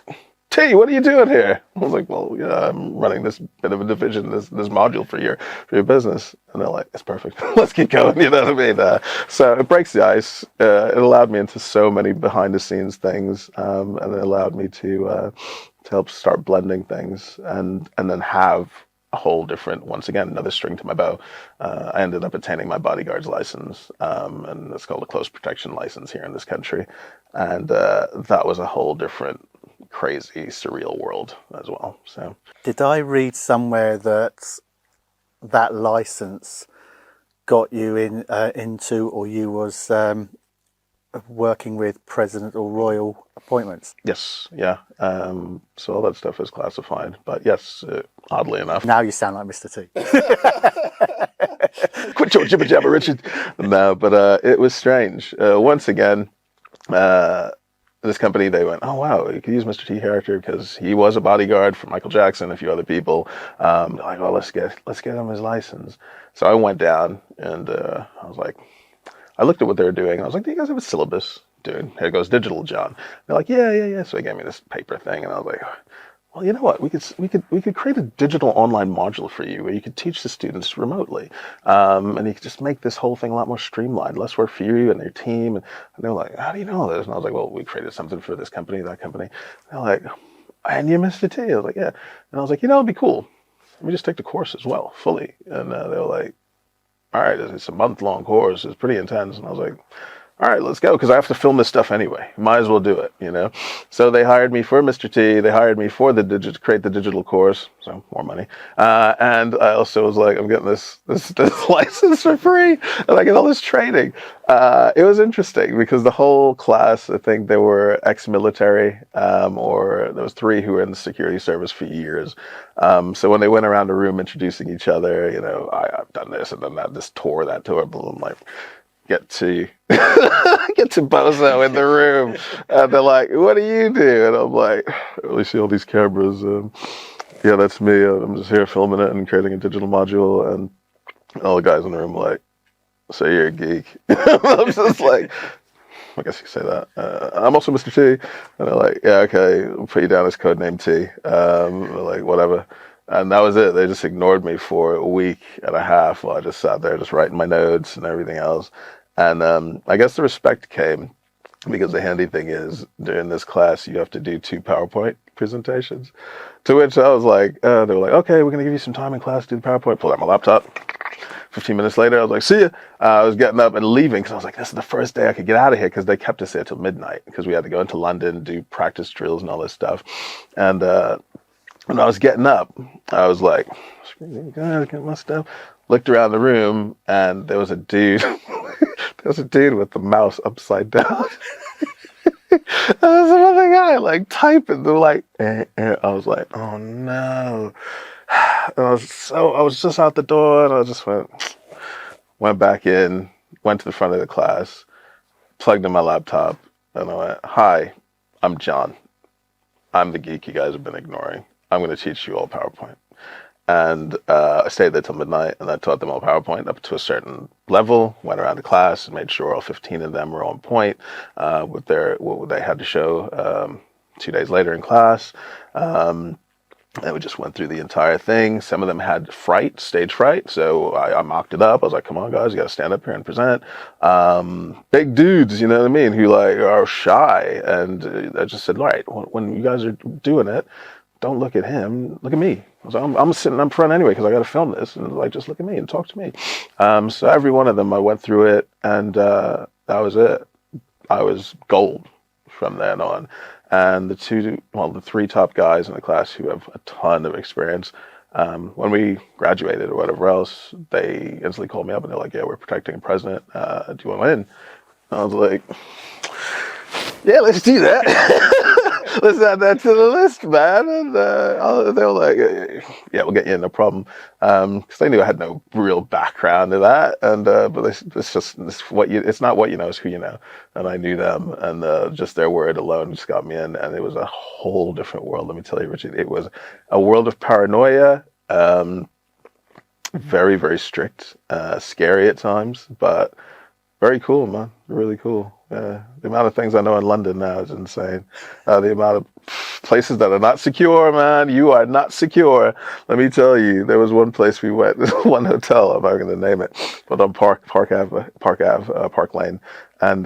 T, what are you doing here? I was like, well, yeah, I'm running this bit of a division, this module for your business. And they're like, it's perfect. Let's keep going. You know what I mean? So it breaks the ice. It allowed me into so many behind the scenes things. And it allowed me to help start blending things and then have a whole different, once again, another string to my bow. I ended up attaining my bodyguard's license, and it's called a close protection license here in this country. And that was a whole different, crazy, surreal world as well. So, did I read somewhere that license got you into, or you was working with president or royal appointments? yes, yeah. So all that stuff is classified, but yes, oddly enough. Now you sound like Mr. T. Quit your jibber jabber, Richard. No, but it was strange. Once again, this company, they went, oh wow, you could use Mr. T character because he was a bodyguard for Michael Jackson, a few other people. They're like, oh, let's get him his license. So I went down and I was like, I looked at what they were doing and I was like, do you guys have a syllabus? Dude, here goes digital, John. They're like, yeah. So they gave me this paper thing and I was like, well, you know what? We could create a digital online module for you where you could teach the students remotely, and you could just make this whole thing a lot more streamlined, less work for you and your team. And they were like, "How do you know this?" And I was like, "Well, we created something for this company, that company." And they're like, "And you Mr. T?" I was like, "Yeah." And I was like, "You know, it'd be cool. Let me just take the course as well, fully." And they were like, "All right, it's a month-long course. It's pretty intense." And I was like, all right, let's go, because I have to film this stuff anyway. Might as well do it, you know? So they hired me for Mr. T. They hired me for create the digital course, so more money. And I also was like, I'm getting this license for free, and I get all this training. It was interesting, because the whole class, I think they were ex-military, or there was 3 who were in the security service for years. So when they went around the room introducing each other, you know, I've done this and done that, this tour, that tour, blah, blah, blah. Get to Bozo in the room, and they're like, "What do you do?" And I'm like, "I really see all these cameras. Yeah, that's me. I'm just here filming it and creating a digital module." And all the guys in the room were like, "So you're a geek?" I'm just like, I guess you could say that. I'm also Mr. T. And they're like, "Yeah, okay, I'll put you down as codename T." They're like, whatever. And that was it. They just ignored me for a week and a half while I just sat there just writing my notes and everything else. And I guess the respect came because the handy thing is during this class, you have to do 2 PowerPoint presentations, to which I was like, they were like, okay, we're going to give you some time in class to do the PowerPoint. Pulled out my laptop. 15 minutes later, I was like, see ya. I was getting up and leaving because I was like, this is the first day I could get out of here, because they kept us there till midnight because we had to go into London, do practice drills and all this stuff. And when I was getting up, I was like, get my stuff. Looked around the room and there was a dude. There was a dude with the mouse upside down. And there's another guy like typing. They're like, I was like, oh no. And I was just out the door, and I just went back in, went to the front of the class, plugged in my laptop, and I went, hi, I'm John. I'm the geek you guys have been ignoring. I'm going to teach you all PowerPoint. And I stayed there till midnight, and I taught them all PowerPoint up to a certain level, went around the class and made sure all 15 of them were on point with what they had to show 2 days later in class. And we just went through the entire thing. Some of them had fright, stage fright. So I mocked it up. I was like, come on, guys, you got to stand up here and present. Big dudes, you know what I mean, who like are shy. And I just said, all right, when you guys are doing it, don't look at him, look at me. I was like, I'm sitting up front anyway because I got to film this. And like, just look at me and talk to me. So every one of them, I went through it, and that was it. I was gold from then on. And the three top guys in the class who have a ton of experience, when we graduated or whatever else, they instantly called me up and they're like, yeah, we're protecting a president. Do you want to win? I was like, yeah, let's do that. Let's add that to the list, man. And they were like, yeah, we'll get you in, no problem. Because they knew I had no real background to that. And but it's not what you know, it's who you know. And I knew them, and just their word alone just got me in. And it was a whole different world, let me tell you, Richard. It was a world of paranoia, very, very strict, scary at times, but very cool, man. Really cool. The amount of things I know in London now is insane. The amount of places that are not secure, man. You are not secure. Let me tell you, there was one place we went, one hotel, I'm not going to name it, but on Park Lane. And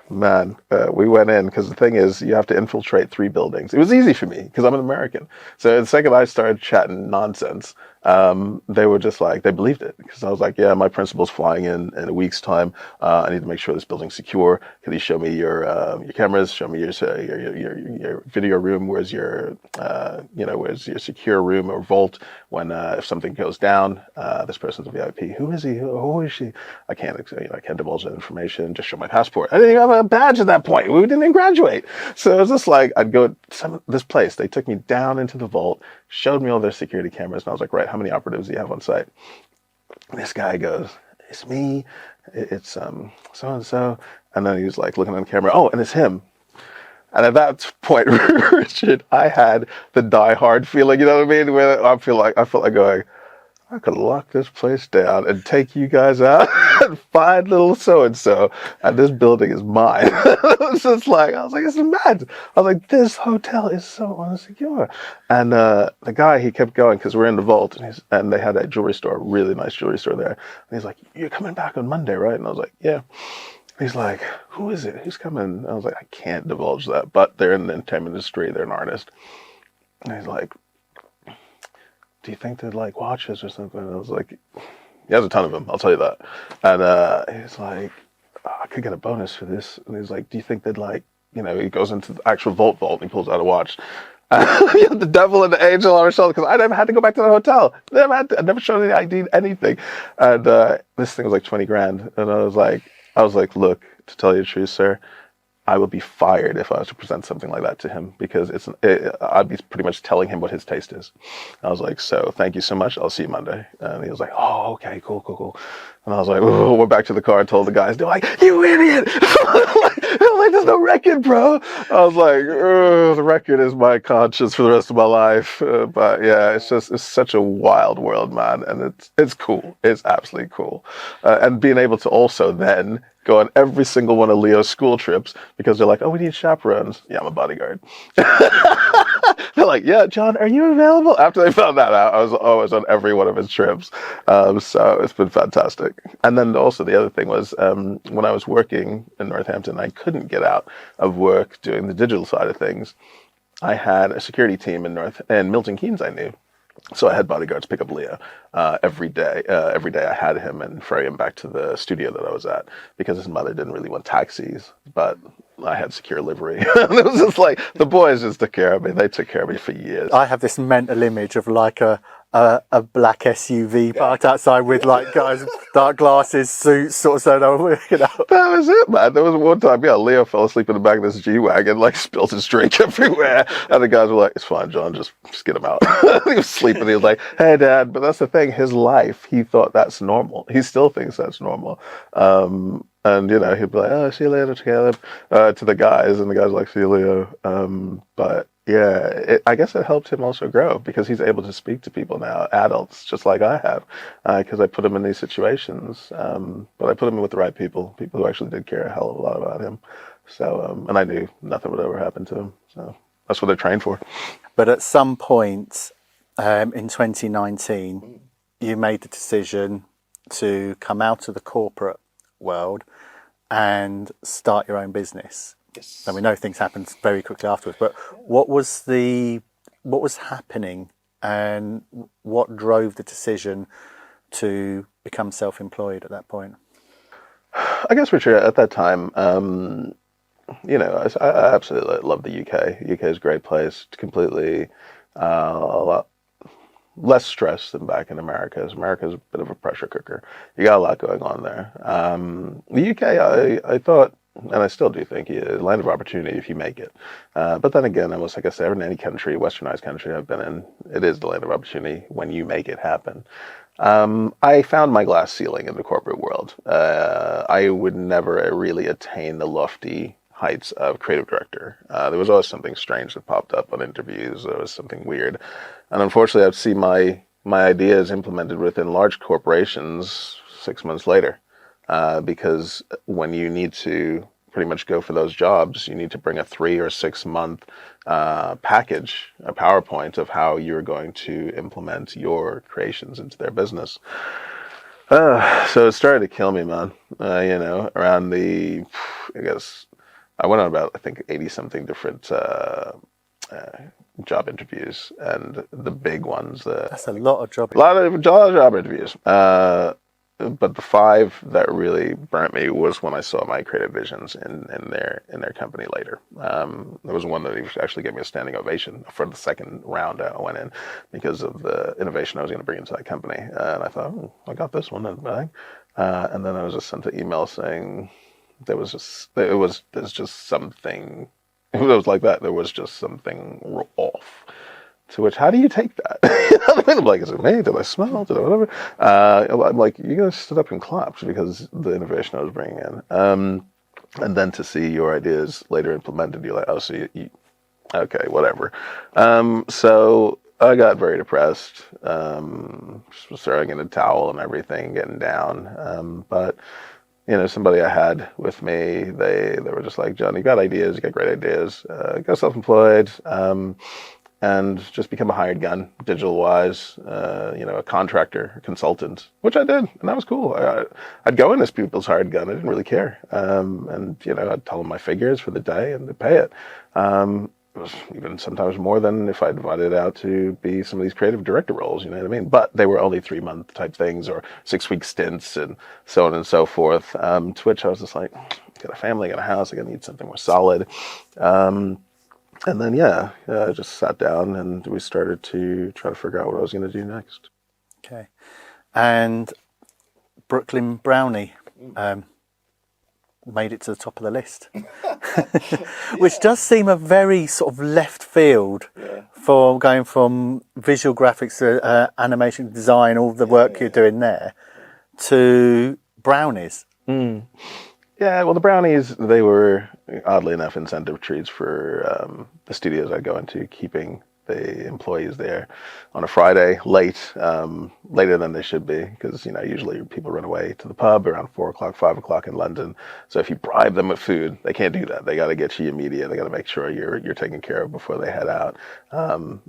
man, we went in because the thing is, you have to infiltrate 3 buildings. It was easy for me because I'm an American. So the second I started chatting nonsense, they were just like, they believed it, because I was like, yeah, my principal's flying in a week's time. I need to make sure this building's secure. Can you show me your cameras? Show me your video room. Where's your secure room or vault when if something goes down? This person's a VIP. Who is he? Who is she? I can't divulge that information. Just show my passport. I didn't even have a badge at that point. We didn't even graduate. So it was just like, I'd go to this place. They took me down into the vault, showed me all their security cameras, and I was like, right, how many operatives do you have on site? And this guy goes, it's me, it's so-and-so. And then he was like looking on the camera, oh, and it's him. And at that point, Richard, I had the die hard feeling, you know what I mean? Where I felt like going, I could lock this place down and take you guys out and find little so-and-so, and this building is mine. It was just like, I was like, this is mad. I was like, this hotel is so unsecure. And the guy, he kept going because we're in the vault, and they had a jewelry store, a really nice jewelry store there. And he's like, you're coming back on Monday, right? And I was like, yeah. He's like, who is it? Who's coming? And I was like, I can't divulge that, but they're in the entertainment industry. They're an artist. And he's like, do you think they'd like watch us or something? And I was like, he has a ton of them, I'll tell you that. And he's like, I could get a bonus for this. And he's like, do you think they'd like, he goes into the actual vault and he pulls out a watch. The devil and the angel on our shoulder, because I never had to go back to the hotel. I never showed any ID, anything. And this thing was like 20 grand. And I was like, look, to tell you the truth, sir, I would be fired if I was to present something like that to him, because I'd be pretty much telling him what his taste is. I was like, so thank you so much. I'll see you Monday. And he was like, oh, okay, cool. And I was like, oh, went back to the car and told the guys, they're like, you idiot. I'm like, there's no record, bro. I was like, the record is my conscience for the rest of my life. But yeah, it's such a wild world, man. And it's cool. It's absolutely cool. And being able to also then go on every single one of Leo's school trips, because they're like, oh, we need chaperones. Yeah, I'm a bodyguard. They're like, yeah, John, are you available? After they found that out, I was always on every one of his trips. So it's been fantastic. And then also the other thing was, when I was working in Northampton, I couldn't get out of work doing the digital side of things. I had a security team in Milton Keynes I knew. So I had bodyguards pick up Leo every day. Every day I had him and ferry him back to the studio that I was at, because his mother didn't really want taxis, but I had secure livery. It was just like, the boys just took care of me. They took care of me for years. I have this mental image of like a black SUV parked outside with like guys with dark glasses, suits, sort of, so That was it, man. There was one time, Leo fell asleep in the back of this G-Wagon, like spilled his drink everywhere. And the guys were like, it's fine, John, just get him out. He was sleeping. He was like, hey, Dad. But that's the thing. His life, he thought that's normal. He still thinks that's normal. And, he'd be like, oh, see you later, Caleb, to the guys. And the guys were like, see you, Leo. But yeah, I guess it helped him also grow, because he's able to speak to people now, adults, just like I have, because I put him in these situations. But I put him in with the right people who actually did care a hell of a lot about him. So, and I knew nothing would ever happen to him. So that's what they're trained for. But at some point, in 2019, you made the decision to come out of the corporate world and start your own business. Yes. And we know things happened very quickly afterwards, but what was happening, and what drove the decision to become self-employed at that point? I guess, Richard, at that time, I absolutely love the UK. UK is a great place. It's completely a lot less stress than back in America. America is a bit of a pressure cooker. You got a lot going on there. The UK, I thought, and I still do think, a land of opportunity if you make it. But then again, almost like I said, in any country, westernized country I've been in, it is the land of opportunity when you make it happen. I found my glass ceiling in the corporate world. I would never really attain the lofty heights of creative director. There was always something strange that popped up on interviews. There was something weird. And unfortunately, I'd see my ideas implemented within large corporations 6 months later. Because when you need to pretty much go for those jobs, you need to bring a 3 or 6 month package, a PowerPoint of how you're going to implement your creations into their business. So it started to kill me, man. Around I guess, I went on about, I think, 80 something different job interviews, and the big ones. That's a lot of job. A lot of job interviews. But the 5 that really burnt me was when I saw my creative visions in their company later. There was one that actually gave me a standing ovation for the second round I went in because of the innovation I was going to bring into that company. And I thought, I got this one. And then I was just sent an email saying there's just something. It was like that. There was just something off. To which, how do you take that? I'm like, is it me? Did I smell? Did I whatever? I'm like, you guys stood up and clapped because the innovation I was bringing in. And then to see your ideas later implemented, you're like, oh, so you okay, whatever. So I got very depressed. Throwing in a towel and everything, getting down. But somebody I had with me, they were just like, John, you got ideas, you got great ideas. Go self-employed. And just become a hired gun, digital-wise, a contractor, a consultant, which I did, and that was cool. I'd go in as people's hired gun. I didn't really care. And I'd tell them my figures for the day, and they'd pay it. It was even sometimes more than if I divided it out to be some of these creative director roles, you know what I mean? But they were only 3-month type things or 6-week stints and so on and so forth. To which I was just like, I got a family, I got a house, I need something more solid. And then, I just sat down and we started to try to figure out what I was going to do next. Okay. And Brooklyn Brownie made it to the top of the list, which does seem a very sort of left field for going from visual graphics to animation design, all the work you're doing there, to brownies. Yeah, well, the brownies, they were, oddly enough, incentive treats for the studios I go into, keeping the employees there on a Friday late, later than they should be, because, usually people run away to the pub around 4 o'clock, 5 o'clock in London. So if you bribe them with food, they can't do that. They got to get you immediate. They got to make sure you're taken care of before they head out.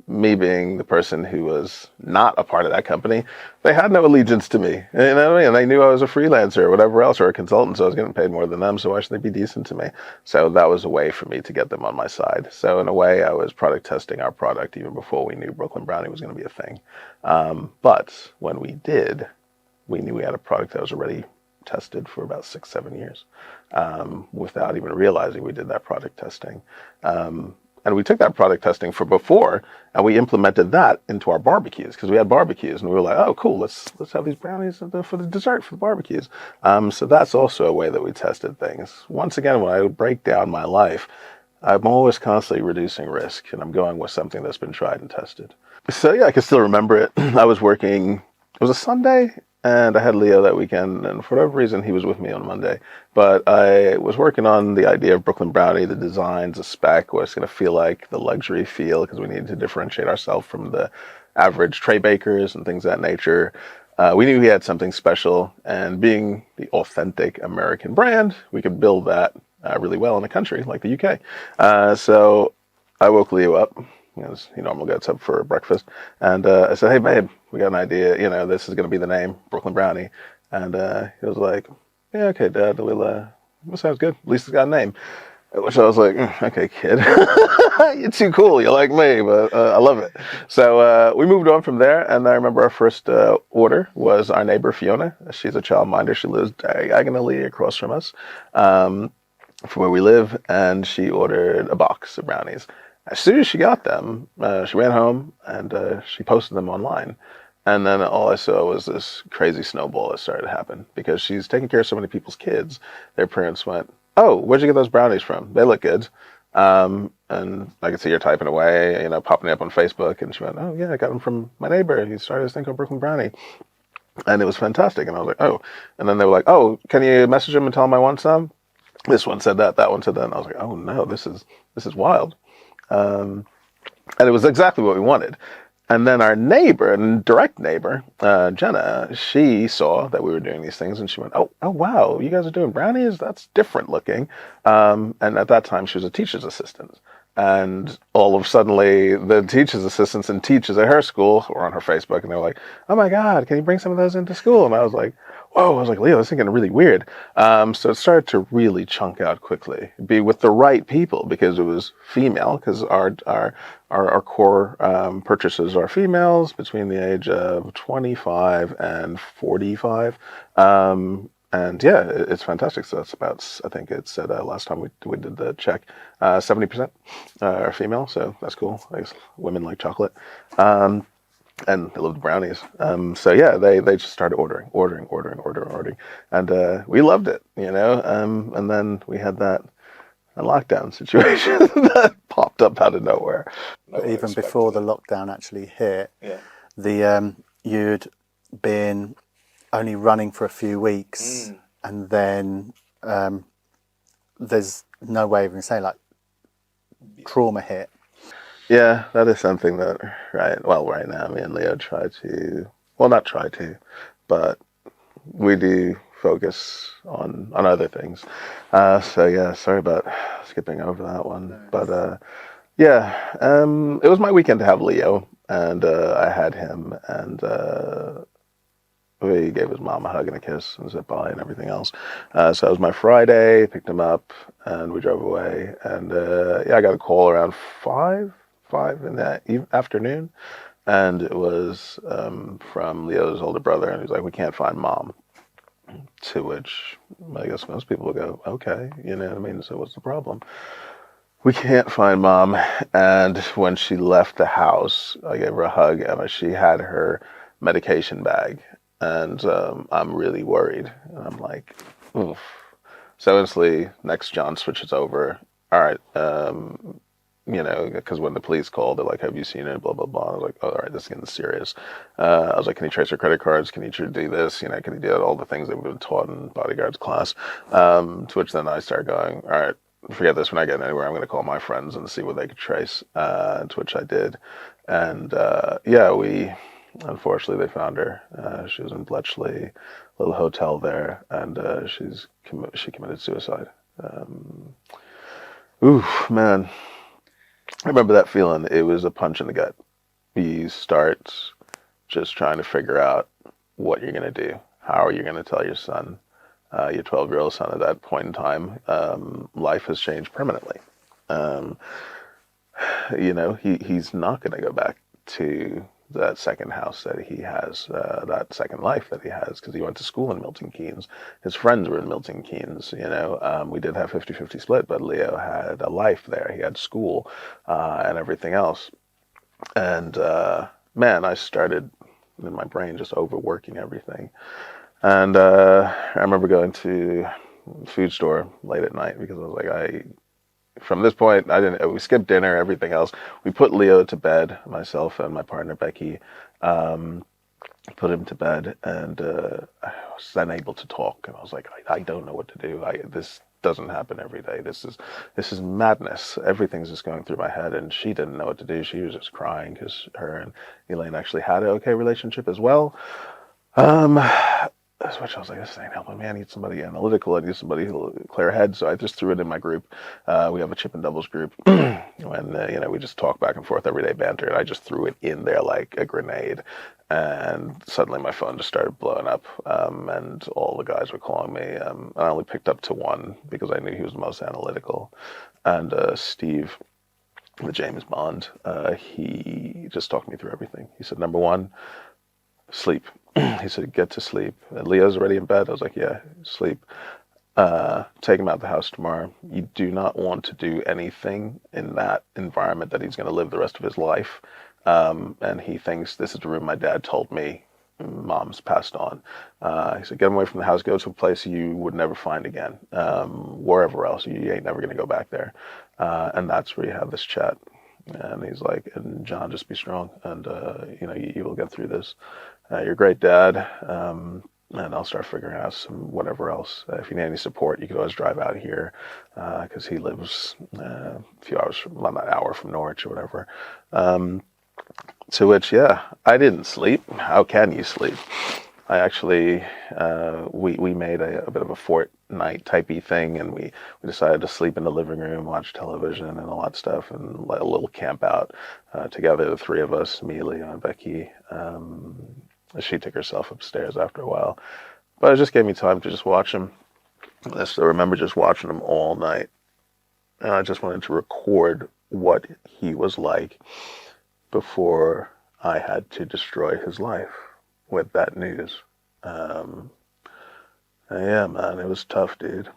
Me being the person who was not a part of that company, they had no allegiance to me. You know what I mean? And they knew I was a freelancer or whatever else, or a consultant, so I was getting paid more than them, so why should they be decent to me? So that was a way for me to get them on my side. So in a way, I was product testing our product even before we knew Brooklyn Brownie was going to be a thing. But when we did, we knew we had a product that was already tested for about 6-7 years, without even realizing we did that product testing. And we took that product testing for before, and we implemented that into our barbecues, because we had barbecues, and we were like, oh, cool, let's have these brownies for the dessert for the barbecues. So that's also a way that we tested things. Once again, when I break down my life, I'm always constantly reducing risk, and I'm going with something that's been tried and tested. So I can still remember it. I was working, it was a Sunday, and I had Leo that weekend, and for whatever reason, he was with me on Monday. But I was working on the idea of Brooklyn Brownie, the designs, the spec, what it's going to feel like, the luxury feel, because we needed to differentiate ourselves from the average tray bakers and things of that nature. We knew we had something special, and being the authentic American brand, we could build that really well in a country like the UK. So I woke Leo up he normally gets up for breakfast. And I said, hey, babe, we got an idea. This is going to be the name, Brooklyn Brownie. And he was like, yeah, okay, Dad, that sounds good. At least it's got a name. Which I was like, okay, kid, you're too cool. You're like me, but I love it. So we moved on from there. And I remember our first order was our neighbor, Fiona. She's a childminder. She lives diagonally across from us. From where we live, and she ordered a box of brownies. As soon as she got them, she ran home and she posted them online. And then all I saw was this crazy snowball that started to happen because she's taking care of so many people's kids. Their parents went, "Oh, where'd you get those brownies from? They look good." And I could see her typing away, popping up on Facebook. And she went, "Oh, yeah, I got them from my neighbor. He started this thing called Brooklyn Brownie." And it was fantastic. And I was like, "Oh." And then they were like, "Oh, can you message him and tell him I want some?" This one said that one said that. And I was like, "Oh, no, this is wild." And it was exactly what we wanted. And then our neighbor, and direct neighbor, Jenna, she saw that we were doing these things, and she went, "Oh, wow, you guys are doing brownies? That's different looking." And at that time, she was a teacher's assistant. And all of a suddenly, the teacher's assistants and teachers at her school were on her Facebook, and they were like, "Oh my God, can you bring some of those into school?" And I was like, whoa, I was like, "Leo, this is getting really weird." So it started to really chunk out quickly, be with the right people because it was female, because our core purchasers are females between the age of 25 and 45. And yeah, it's fantastic. So that's about, I think it said last time we did the check, 70% are female. So that's cool. I guess women like chocolate. And they loved brownies. So yeah, they just started ordering. And we loved it, and then we had that lockdown situation that popped up out of nowhere. Even before the lockdown actually hit, Yeah. You'd been only running for a few weeks, and then there's no way of even saying, like, trauma hit. Yeah, that is something that, right now, me and Leo but we do focus on other things. So yeah, sorry about skipping over that one. But yeah, it was my weekend to have Leo, and I had him, and we gave his mom a hug and a kiss and said bye and everything else. So it was my Friday, picked him up, and we drove away. And yeah, I got a call around 5 in the afternoon, and it was from Leo's older brother, and he's like, "We can't find mom." To which I guess most people would go, "Okay, you know what I mean? So what's the problem?" We can't find mom, and when she left the house, I gave her a hug, and she had her medication bag, and I'm really worried, and I'm like, oof. So instantly, next John switches over. All right, because when the police called, they're like, "Have you seen it?" Blah, blah, blah. I was like, "Oh, all right, this is getting serious." I was like, "Can you trace her credit cards? Can you do this? Can you do all the things that we've been taught in bodyguards class?" To which then I started going, "All right, forget this. We're not getting anywhere. I'm going to call my friends and see what they could trace." To which I did. And yeah, unfortunately, they found her. She was in Bletchley, little hotel there, and she committed suicide. Oof, man. I remember that feeling. It was a punch in the gut. You start just trying to figure out what you're going to do. How are you going to tell your son, your 12-year-old son at that point in time, life has changed permanently. He's not going to go back to that second house that he has, that second life that he has, because he went to school in Milton Keynes. His friends were in Milton Keynes, we did have 50-50 split, but Leo had a life there. He had school, and everything else. And, man, I started in my brain just overworking everything. And, I remember going to the food store late at night because I was like, from this point, we skipped dinner, everything else. We put Leo to bed, myself and my partner, Becky, put him to bed, and I was then able to talk. And I was like, I don't know what to do. This doesn't happen every day. This is madness. Everything's just going through my head, and she didn't know what to do. She was just crying because her and Elaine actually had an okay relationship as well. which I was like, this ain't helping me. I need somebody analytical. I need somebody who'll clear head. So I just threw it in my group. We have a chip and doubles group, and we just talk back and forth, everyday banter. And I just threw it in there like a grenade, and suddenly my phone just started blowing up, and all the guys were calling me. I only picked up to one because I knew he was the most analytical, and Steve, the James Bond, he just talked me through everything. He said, number one, sleep. He said, get to sleep. And Leo's already in bed. I was like, yeah, sleep. Take him out the house tomorrow. You do not want to do anything in that environment that he's going to live the rest of his life. And he thinks this is the room my dad told me mom's passed on. He said, get him away from the house, go to a place you would never find again, wherever else. You ain't never going to go back there. And that's where you have this chat. And he's like, and John, just be strong. And, you will get through this. You're a great dad. And I'll start figuring out some whatever else. If you need any support, you can always drive out here because he lives a few hours well, not an hour from Norwich or whatever. To which, yeah, I didn't sleep. How can you sleep? I actually, we made a bit of a fortnight typey thing, and we decided to sleep in the living room, watch television and all that stuff, and let a little camp out together, the three of us, me, Leo, and Becky. She took herself upstairs after a while, but it just gave me time to just watch him. I still remember just watching him all night. And I just wanted to record what he was like before I had to destroy his life with that news. Yeah, man, it was tough, dude,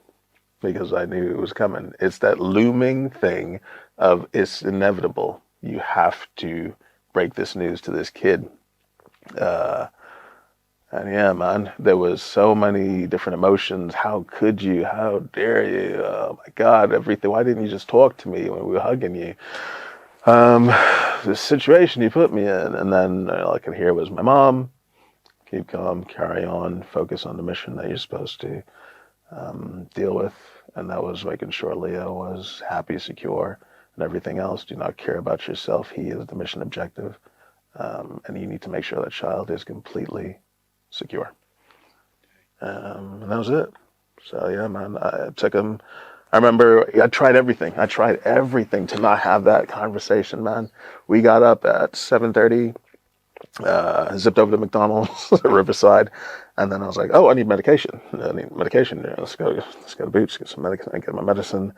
because I knew it was coming. It's that looming thing of it's inevitable. You have to break this news to this kid. And yeah, man, there was so many different emotions. How could you? How dare you? Oh my God, everything. Why didn't you just talk to me when we were hugging you? The situation you put me in. And then all I could hear was my mom, keep calm, carry on, focus on the mission that you're supposed to deal with. And that was making sure Leo was happy, secure, and everything else. Do not care about yourself. He is the mission objective. And you need to make sure that child is completely secure. And that was it. So yeah, man, I took him. I remember I tried everything. I tried everything to not have that conversation, man. We got up at 7:30, zipped over to McDonald's at Riverside, and then I was like, oh, I need medication. I need medication. Yeah, let's go to Boots, get some medicine, get my medicine,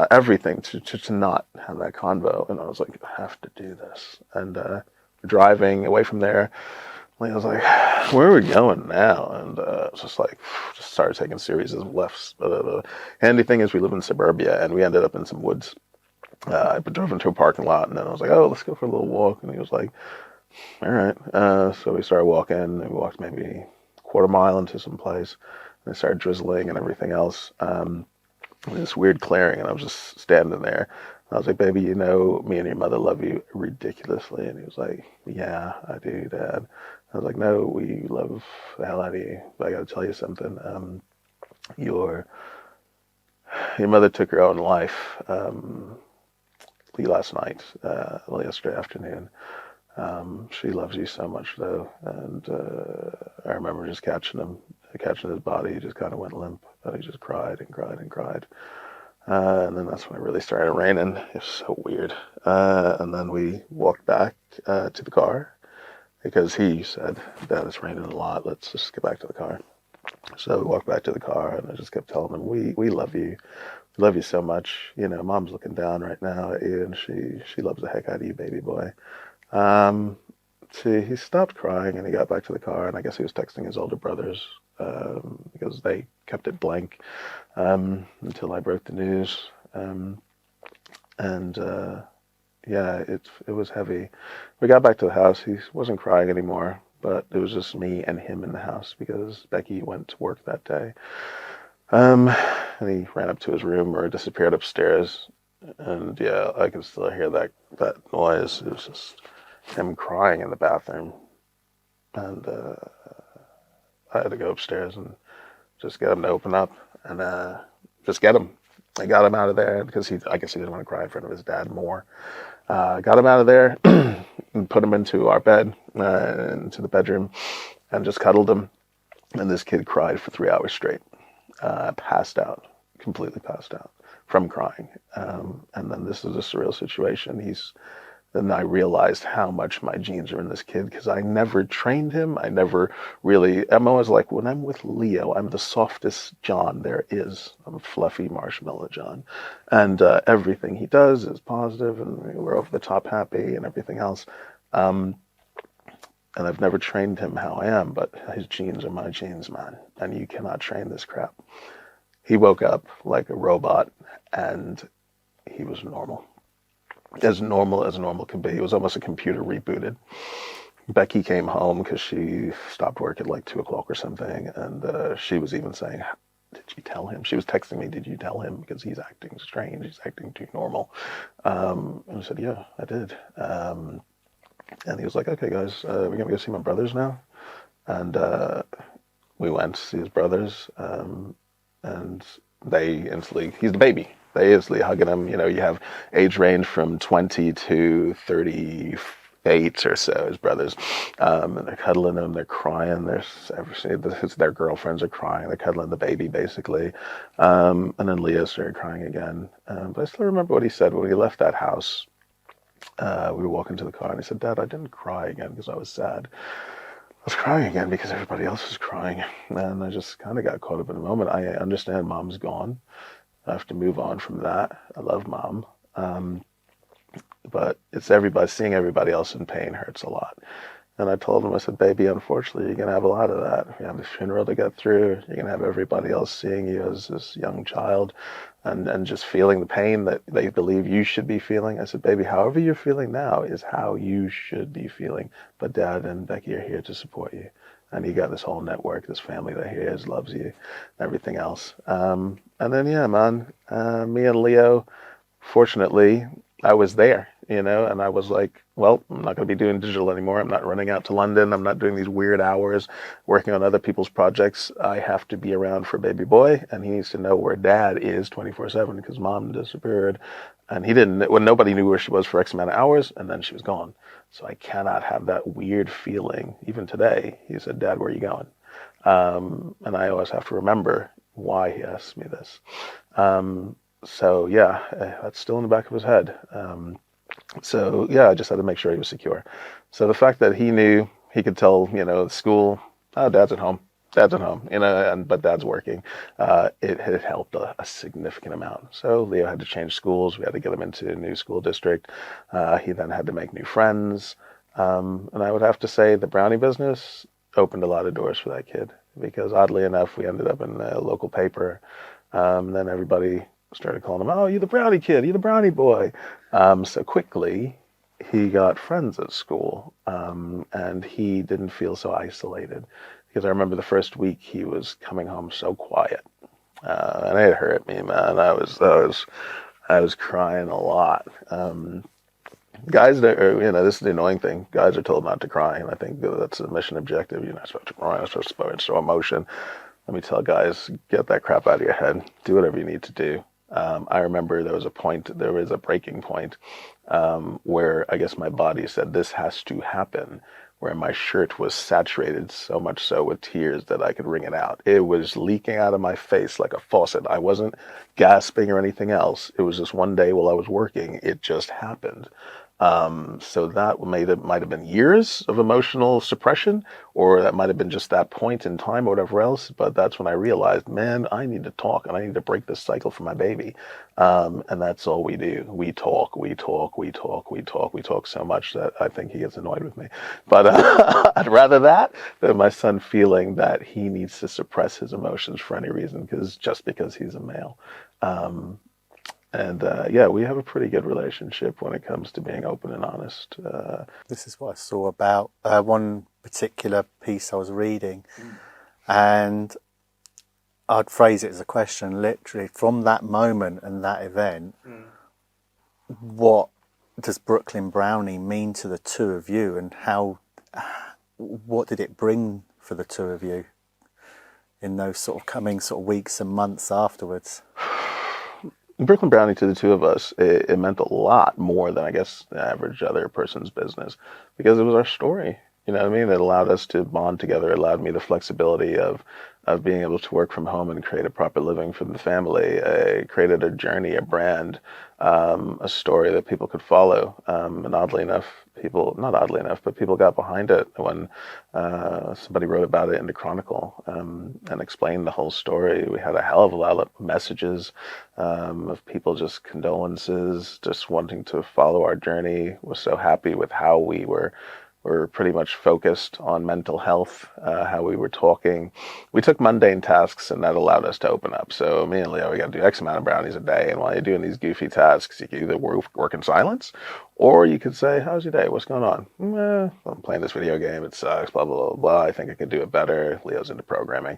everything to not have that convo. And I was like, I have to do this. And driving away from there, I was like, where are we going now? And it's just like, just started taking series of lefts. The handy thing is we live in suburbia, and we ended up in some woods. I drove into a parking lot, and then I was like, oh, let's go for a little walk. And he was like, all right. So we started walking, and we walked maybe a quarter mile into some place, and it started drizzling and everything else. This weird clearing, and I was just standing there. I was like, baby, me and your mother love you ridiculously. And he was like, yeah, I do, Dad. I was like, no, we love the hell out of you. But I got to tell you something. Your mother took her own life last night, yesterday afternoon. She loves you so much, though. And I remember just catching his body. He just kind of went limp. He just cried and cried and cried. And then that's when it really started raining. It was so weird. And then we walked back to the car because he said, Dad, it's raining a lot. Let's just get back to the car. So we walked back to the car, and I just kept telling him, we love you. We love you so much. Mom's looking down right now at you, and she loves the heck out of you, baby boy. He stopped crying, and he got back to the car, and I guess he was texting his older brothers because they kept it blank until I broke the news. Yeah, it was heavy. We got back to the house. He wasn't crying anymore, but it was just me and him in the house because Becky went to work that day. And he ran up to his room or disappeared upstairs. And yeah, I can still hear that noise. It was just him crying in the bathroom. And I had to go upstairs and just get him to open up and just get him. I got him out of there because I guess he didn't want to cry in front of his dad more. Got him out of there and put him into our bed, into the bedroom, and just cuddled him. And this kid cried for 3 hours straight, passed out, completely passed out from crying. And then this is a surreal situation. Then I realized how much my genes are in this kid because I never trained him. I'm always like, when I'm with Leo, I'm the softest John there is. I'm fluffy marshmallow John. And everything he does is positive, and we're over the top happy and everything else. And I've never trained him how I am, but his genes are my genes, man. And you cannot train this crap. He woke up like a robot, and he was normal as normal can be. It was almost a computer rebooted. Becky came home because she stopped work at like 2 o'clock or something, and she was even saying, "Did you tell him?" She was texting me, "Did you tell him? Because he's acting strange. He's acting too normal." And I said, "Yeah, I did." And he was like, "Okay, guys, we're gonna go see my brothers now." And we went to see his brothers, and they instantly, he's the baby. They instantly hugging him. You know, you have age range from 20 to 38 or so, his brothers. And they're cuddling him, they're crying. Their girlfriends are crying. They're cuddling the baby, basically. And then Leah started crying again. But I still remember what he said when we left that house. We were walking to the car, and he said, "Dad, I didn't cry again because I was sad. I was crying again because everybody else was crying." And I just kind of got caught up in the moment. I understand Mom's gone. I have to move on from that. I love Mom. But seeing everybody else in pain hurts a lot. And I told him, I said, "Baby, unfortunately, you're going to have a lot of that. You have the funeral to get through. You're going to have everybody else seeing you as this young child and just feeling the pain that they believe you should be feeling." I said, "Baby, however you're feeling now is how you should be feeling. But Dad and Becky are here to support you. And you got this whole network, this family that here is, loves you, and everything else." And then, yeah, man, me and Leo, fortunately, I was there, and I was like, well, I'm not going to be doing digital anymore. I'm not running out to London. I'm not doing these weird hours working on other people's projects. I have to be around for baby boy, and he needs to know where Dad is 24/7 because Mom disappeared, and he didn't. Well, nobody knew where she was for X amount of hours, and then she was gone. So I cannot have that weird feeling. Even today, he said, "Dad, where are you going?" And I always have to remember why he asked me this. So yeah, that's still in the back of his head. So yeah, I just had to make sure he was secure. So the fact that he knew, he could tell, school, "Oh, Dad's at home. Dad's at home," but Dad's working. It had helped a significant amount. So Leo had to change schools. We had to get him into a new school district. He then had to make new friends. And I would have to say the brownie business opened a lot of doors for that kid because oddly enough, we ended up in a local paper. Then everybody started calling him, "Oh, you're the brownie kid, you're the brownie boy." So quickly, he got friends at school, and he didn't feel so isolated. Because I remember the first week he was coming home so quiet, and it hurt me, man. I was crying a lot. Guys, this is the annoying thing. Guys are told not to cry, and I think that's a mission objective. You're not supposed to cry. You're not supposed to show emotion. Let me tell guys, get that crap out of your head. Do whatever you need to do. I remember there was a breaking point where I guess my body said this has to happen, where my shirt was saturated so much so with tears that I could wring it out. It was leaking out of my face like a faucet. I wasn't gasping or anything else. It was just one day while I was working, it just happened. So that might have been years of emotional suppression, or that might have been just that point in time or whatever else. But that's when I realized, man, I need to talk and I need to break this cycle for my baby. And that's all we do. We talk so much that I think he gets annoyed with me. But I'd rather that than my son feeling that he needs to suppress his emotions for any reason, just because he's a male. And yeah, we have a pretty good relationship when it comes to being open and honest. This is what I saw about one particular piece I was reading, and I'd phrase it as a question, literally, from that moment and that event, what does Brooklyn Brownie mean to the two of you, and what did it bring for the two of you in those sort of coming weeks and months afterwards? Brooklyn Brownie to the two of us, it meant a lot more than I guess the average other person's business, because it was our story. You know what I mean? It allowed us to bond together. It allowed me the flexibility of being able to work from home and create a proper living for the family. I created a journey, a brand, a story that people could follow. And oddly enough, not oddly enough, but people got behind it when somebody wrote about it in the Chronicle, and explained the whole story. We had a hell of a lot of messages of people, just condolences, just wanting to follow our journey. Was so happy with how we were pretty much focused on mental health, how we were talking. We took mundane tasks, and that allowed us to open up. So me and Leo, we got to do X amount of brownies a day, and while you're doing these goofy tasks, you can either work in silence, or you could say, how's your day? What's going on? I'm playing this video game. It sucks, blah, blah, blah, blah. I think I could do it better. Leo's into programming.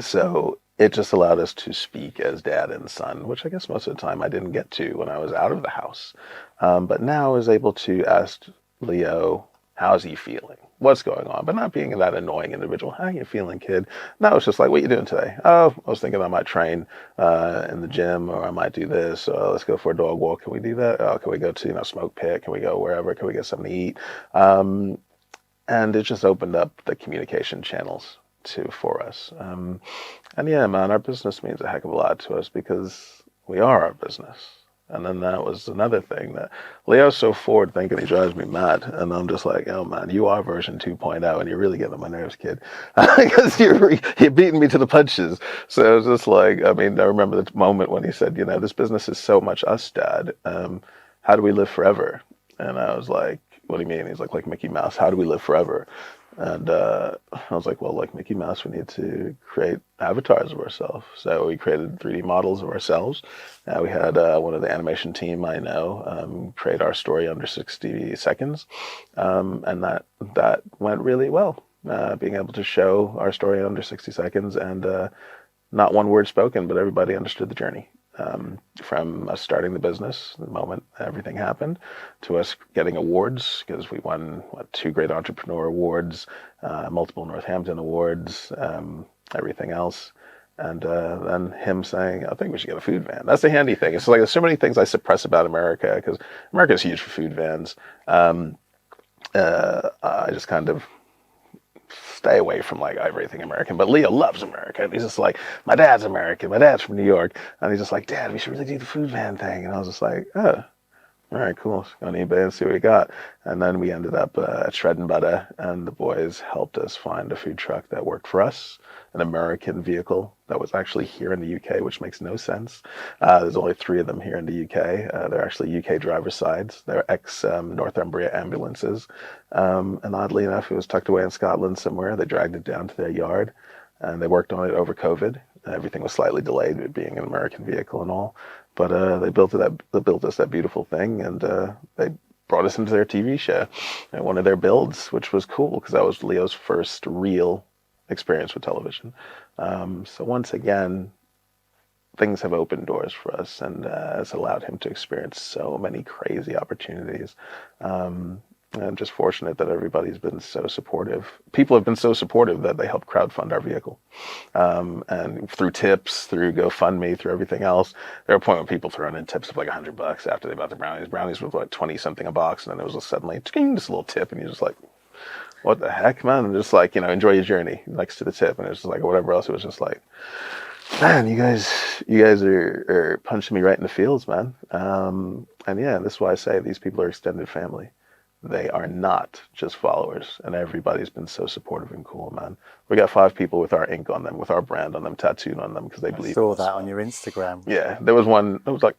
So it just allowed us to speak as dad and son, which I guess most of the time I didn't get to when I was out of the house. But now I was able to ask Leo, how's he feeling? What's going on? But not being that annoying individual. How you feeling, kid? No, it's just like, what you doing today? Oh, I was thinking I might train in the gym, or I might do this. Let's go for a dog walk. Can we do that? Oh, can we go to smoke pit? Can we go wherever? Can we get something to eat? And it just opened up the communication channels for us. And yeah, man, our business means a heck of a lot to us because we are our business. And then that was another thing that Leo's so forward thinking, he drives me mad. And I'm just like, oh man, you are version 2.0 and you're really getting on my nerves, kid. Because you're beating me to the punches. So it was just like, I mean, I remember the moment when he said, this business is so much us, Dad. How do we live forever? And I was like, what do you mean? He's like Mickey Mouse, how do we live forever? And I was like, well, like Mickey Mouse, we need to create avatars of ourselves. So we created 3D models of ourselves. We had one of the animation team I know create our story under 60 seconds. And that went really well, being able to show our story under 60 seconds, and not one word spoken, but everybody understood the journey. From us starting the business, the moment everything happened, to us getting awards, because we won 2 Great Entrepreneur Awards, multiple Northampton Awards, everything else. And then him saying, I think we should get a food van. That's the handy thing. It's like there's so many things I suppress about America, because America is huge for food vans. I just kind of stay away from like everything American. But Leo loves America. And he's just like, my dad's American. My dad's from New York. And he's just like, Dad, we should really do the food van thing. And I was just like, oh, all right, cool. Go on eBay and see what we got. And then we ended up at Shred and Butter, and the boys helped us find a food truck that worked for us, an American vehicle that was actually here in the UK, which makes no sense. There's only 3 of them here in the UK. They're actually UK driver's sides. They're ex-Northumbria ambulances. And oddly enough, it was tucked away in Scotland somewhere. They dragged it down to their yard, and they worked on it over COVID. Everything was slightly delayed, it being an American vehicle and all. But they built us that beautiful thing, and they brought us into their TV show, one of their builds, which was cool because that was Leo's first real experience with television. So once again, things have opened doors for us, and it's allowed him to experience so many crazy opportunities. I'm just fortunate that everybody's been so supportive. People have been so supportive that they helped crowdfund our vehicle. And through tips, through GoFundMe, through everything else, there were a point when people throwing in tips of like $100 after they bought the brownies. Brownies was like 20 something a box. And then there was suddenly just a little tip. And you're just like, what the heck, man? And just like, enjoy your journey next to the tip. And it was just like, whatever else. It was just like, man, you guys are punching me right in the feels, man. And yeah, this is why I say these people are extended family. They are not just followers, and everybody's been so supportive and cool, man. We got 5 people with our ink on them, with our brand on them, tattooed on them, because they believe. I saw that on your Instagram. Yeah, there was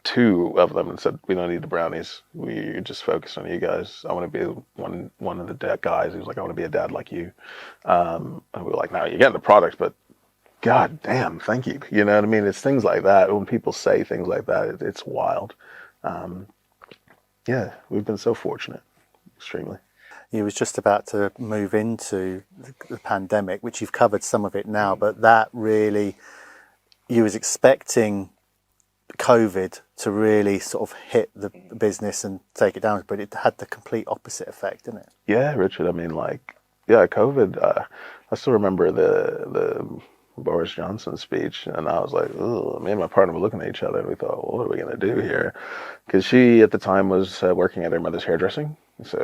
2 of them that said, we don't need the brownies. We just focus on you guys. I want to be one of the guys who's like, I want to be a dad like you. And we were like, no, you're getting the product, but God damn, thank you. You know what I mean? It's things like that. When people say things like that, it's wild. Yeah, we've been so fortunate. Extremely. You was just about to move into the pandemic, which you've covered some of it now, but that really, you was expecting COVID to really sort of hit the business and take it down, but it had the complete opposite effect, didn't it? Yeah, Richard. I mean, COVID, I still remember the Boris Johnson speech, and I was like, ugh. Me and my partner were looking at each other, and we thought, well, what are we going to do here? Because she, at the time, was working at her mother's hairdressing. So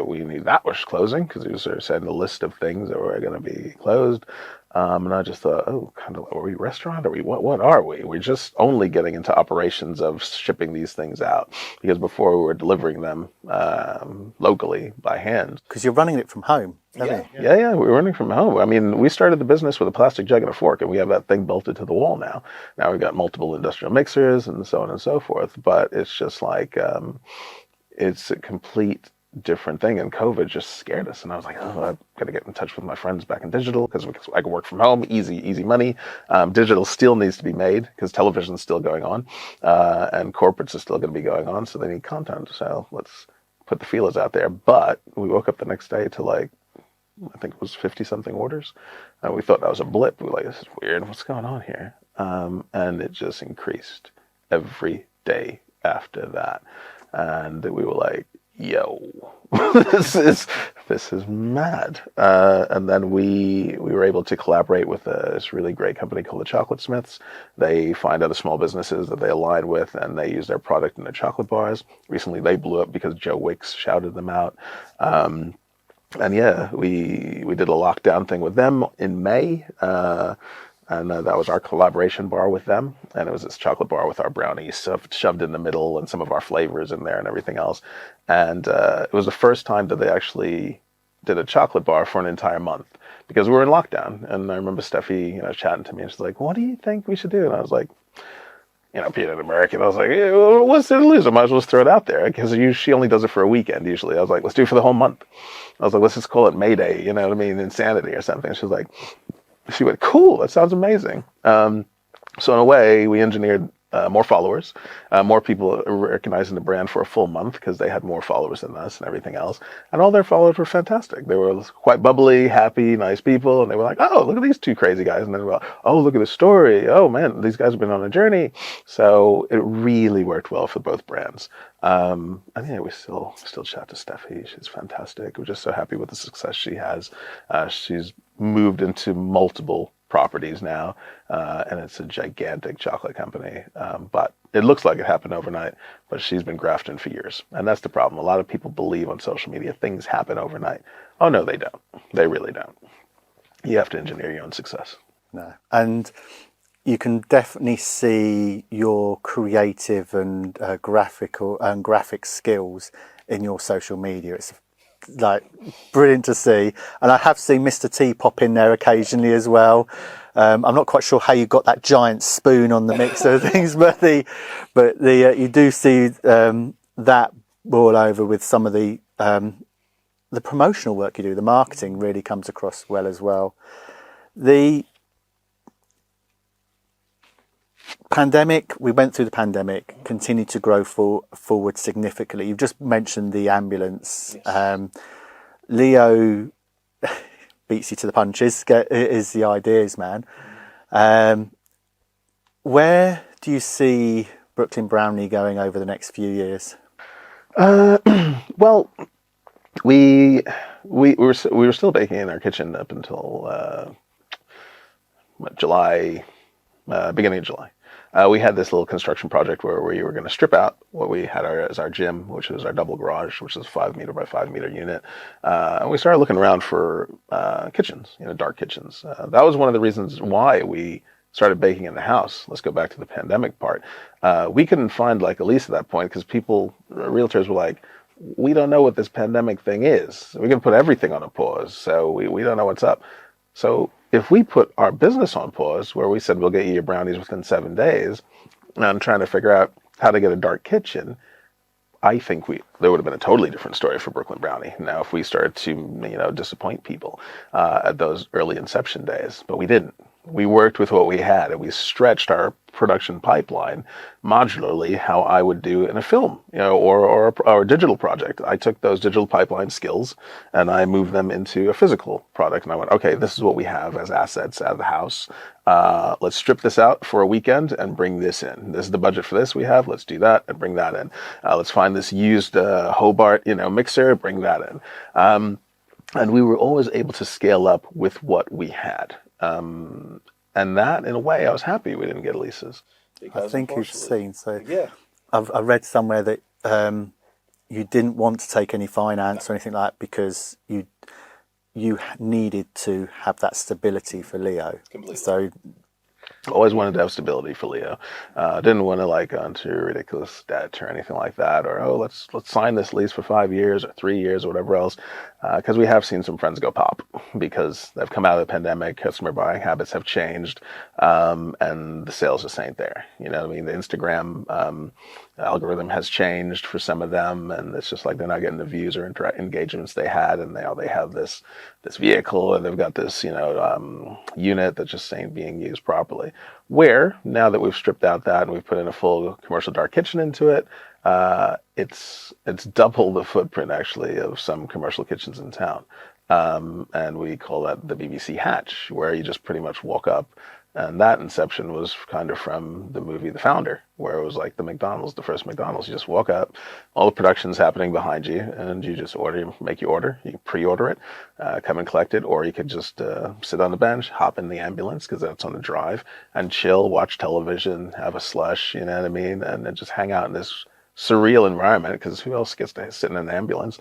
that was closing because he was sort of saying the list of things that were going to be closed. And I just thought, oh, kind of, are we a restaurant? Are we, what are we? We're just only getting into operations of shipping these things out, because before we were delivering them locally by hand. Because you're running it from home, Yeah. We were running from home. I mean, we started the business with a plastic jug and a fork, and we have that thing bolted to the wall now. Now we've got multiple industrial mixers and so on and so forth. But it's just like, it's a complete different thing, and COVID just scared us, and I was like, oh, I've got to get in touch with my friends back in digital, because I can work from home, easy money. Digital still needs to be made because television's still going on, and corporates are still going to be going on, so they need content. So let's put the feelers out there. But we woke up the next day to, like, I think it was 50 something orders, and we thought that was a blip. We were like, this is weird, what's going on here? And it just increased every day after that, and we were like, yo, this is mad. And then we were able to collaborate with this really great company called the Chocolate Smiths. They find other small businesses that they align with, and they use their product in their chocolate bars. Recently, they blew up because Joe Wicks shouted them out. And yeah, we did a lockdown thing with them in May. And that was our collaboration bar with them. And it was this chocolate bar with our brownies shoved in the middle and some of our flavors in there and everything else. And it was the first time that they actually did a chocolate bar for an entire month, because we were in lockdown. And I remember Steffi, chatting to me, and she's like, what do you think we should do? And I was like, being an American, I was like, yeah, well, what's there to lose? I might as well just throw it out there, because she only does it for a weekend usually. I was like, let's do it for the whole month. I was like, let's just call it May Day, you know what I mean? Insanity or something. She was like, she went, cool, that sounds amazing. So in a way, we engineered more followers, more people recognizing the brand for a full month, because they had more followers than us and everything else. And all their followers were fantastic. They were quite bubbly, happy, nice people. And they were like, oh, look at these two crazy guys. And then, oh, look at the story. Oh, man, these guys have been on a journey. So it really worked well for both brands. And yeah, we still chat to Steffi. She's fantastic. We're just so happy with the success she has. She's moved into multiple properties now, and it's a gigantic chocolate company. But it looks like it happened overnight, but she's been grafting for years. And that's the problem. A lot of people believe on social media things happen overnight. Oh, no, they don't. They really don't. You have to engineer your own success. No. And you can definitely see your creative and graphic skills in your social media. It's like brilliant to see, and I have seen Mr. T pop in there occasionally as well. I'm not quite sure how you got that giant spoon on the mixer things, but you do see that all over with some of the promotional work you do. The marketing really comes across well as well. The pandemic, we went through the pandemic, continued to grow forward significantly. You've just mentioned the ambulance. Yes. Leo beats you to the punches, is the ideas man. Where do you see Brooklyn Brownie going over the next few years? Well, we were still baking in our kitchen up until July, beginning of July. We had this little construction project where we were going to strip out what we had as our gym, which was our double garage, which is a 5 meter by 5 meter unit. And we started looking around for kitchens, dark kitchens. That was one of the reasons why we started baking in the house. Let's go back to the pandemic part. We couldn't find like a lease at that point, because realtors were like, we don't know what this pandemic thing is. We're going to put everything on a pause. So we don't know what's up. So if we put our business on pause, where we said we'll get you your brownies within 7 days, and I'm trying to figure out how to get a dark kitchen, I think there would have been a totally different story for Brooklyn Brownie. Now, if we started to disappoint people at those early inception days, but we didn't. We worked with what we had, and we stretched our production pipeline modularly, how I would do in a film, or a digital project. I took those digital pipeline skills and I moved them into a physical product. And I went, okay, this is what we have as assets out of the house. Let's strip this out for a weekend and bring this in. This is the budget for this we have. Let's do that and bring that in. Let's find this used Hobart, mixer, bring that in. And we were always able to scale up with what we had. And that, in a way, I was happy we didn't get leases. I think you've seen. So yeah, I read somewhere that you didn't want to take any finance or anything like that because you needed to have that stability for Leo. Completely. So always wanted to have stability for Leo. Didn't want to like go into ridiculous debt or anything like that, or let's sign this lease for 5 years or 3 years or whatever else, because we have seen some friends go pop because they've come out of the pandemic, customer buying habits have changed, and the sales just ain't there. You know what I mean? The Instagram algorithm has changed for some of them, and it's just like they're not getting the views or engagements they had, and they have this vehicle, and they've got this unit that just ain't being used properly. Where now that we've stripped out that and we've put in a full commercial dark kitchen into it, it's double the footprint actually of some commercial kitchens in town, and we call that the BBC hatch, where you just pretty much walk up. And that inception was kind of from the movie The Founder, where it was like the McDonald's, the first McDonald's. You just walk up, all the production's happening behind you, and you just make your order. You can pre-order it, come and collect it, or you could just sit on the bench, hop in the ambulance, because that's on the drive, and chill, watch television, have a slush, you know what I mean, and then just hang out in this surreal environment, because who else gets to sit in an ambulance,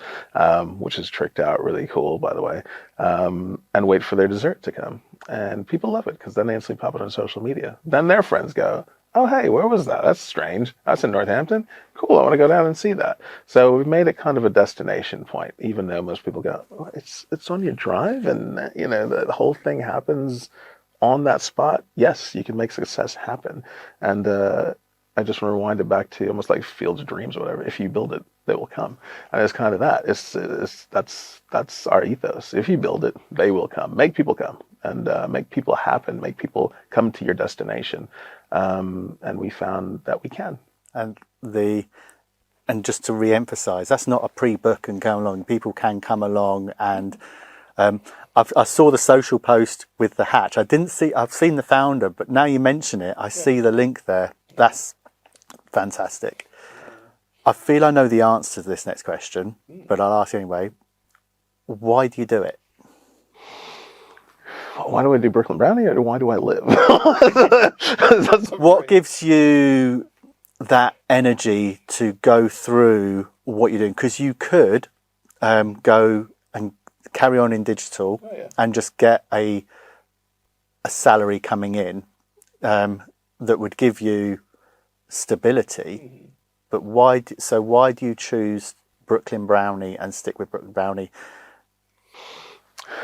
which is tricked out really cool, by the way, and wait for their dessert to come. And people love it because then they instantly pop it on social media. Then their friends go, oh, hey, where was that? That's strange. That's in Northampton. Cool, I want to go down and see that. So we've made it kind of a destination point, even though most people go, oh, it's on your drive, and you know the whole thing happens on that spot. Yes, you can make success happen. And I just want to rewind it back to almost like Fields of Dreams or whatever. If you build it, they will come. And it's kind of that. That's our ethos. If you build it, they will come. Make people come, and make people happen. Make people come to your destination. And we found that we can. And just to re-emphasize, that's not a pre-book and come along. People can come along, and I saw the social post with the hatch. I've seen the Founder, but now you mention it, I see the link there. That's fantastic. I feel I know the answer to this next question, but I'll ask you anyway. Why do you do it? Why do I do Brooklyn Brownie, or why do I live? What gives you that energy to go through what you're doing? Because you could go and carry on in digital and just get a salary coming in that would give you stability. But why do you choose Brooklyn Brownie and stick with Brooklyn Brownie?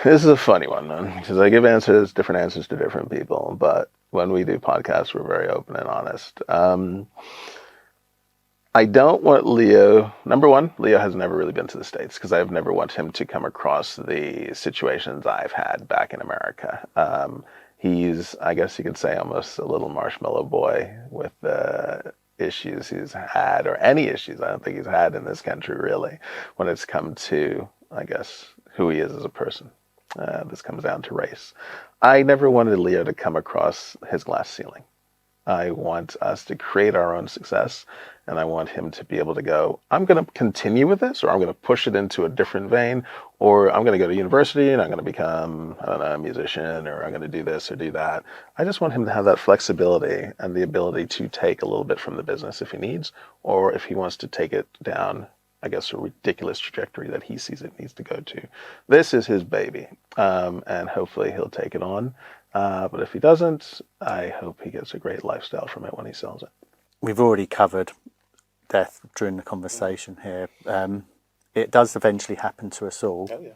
This is a funny one, man, because I give different answers to different people. But when we do podcasts, we're very open and honest. I don't want Leo. Number one, Leo has never really been to the States because I've never want him to come across the situations I've had back in America. He's, I guess you could say, almost a little marshmallow boy with the issues he's had, or any issues I don't think he's had in this country, really, when it's come to, I guess, who he is as a person. This comes down to race. I never wanted Leo to come across his glass ceiling. I want us to create our own success, and I want him to be able to go, I'm going to continue with this, or I'm going to push it into a different vein, or I'm going to go to university and I'm going to become, I don't know, a musician, or I'm going to do this or do that. I just want him to have that flexibility and the ability to take a little bit from the business if he needs, or if he wants to take it down, I guess, a ridiculous trajectory that he sees it needs to go to. This is his baby, and hopefully he'll take it on. But if he doesn't, I hope he gets a great lifestyle from it when he sells it. We've already covered death during the conversation here. It does eventually happen to us all. Oh,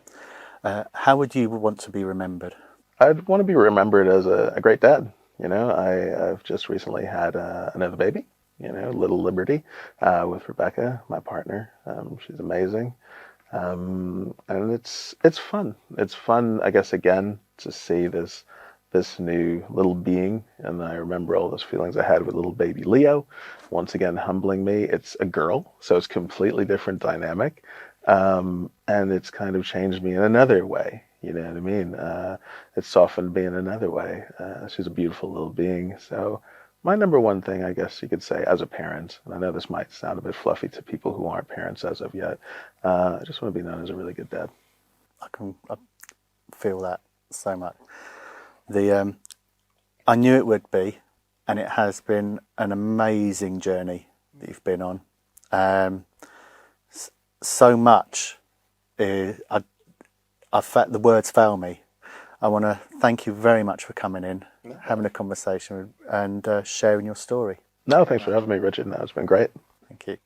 yeah. How would you want to be remembered? I'd want to be remembered as a great dad. You know, I've just recently had another baby, you know, little Liberty, with Rebecca, my partner. She's amazing. And it's fun. It's fun, I guess, again, to see this new little being. And I remember all those feelings I had with little baby Leo, once again humbling me. It's a girl, so it's completely different dynamic. And it's kind of changed me in another way. You know what I mean? It's softened me in another way. She's a beautiful little being. So my number one thing, I guess you could say, as a parent, and I know this might sound a bit fluffy to people who aren't parents as of yet, I just want to be known as a really good dad. I feel that so much. I knew it would be, and it has been an amazing journey that you've been on. so much. The words fail me. I want to thank you very much for coming in, having a conversation and sharing your story. No, thanks for having me, Richard. No, it's been great. Thank you.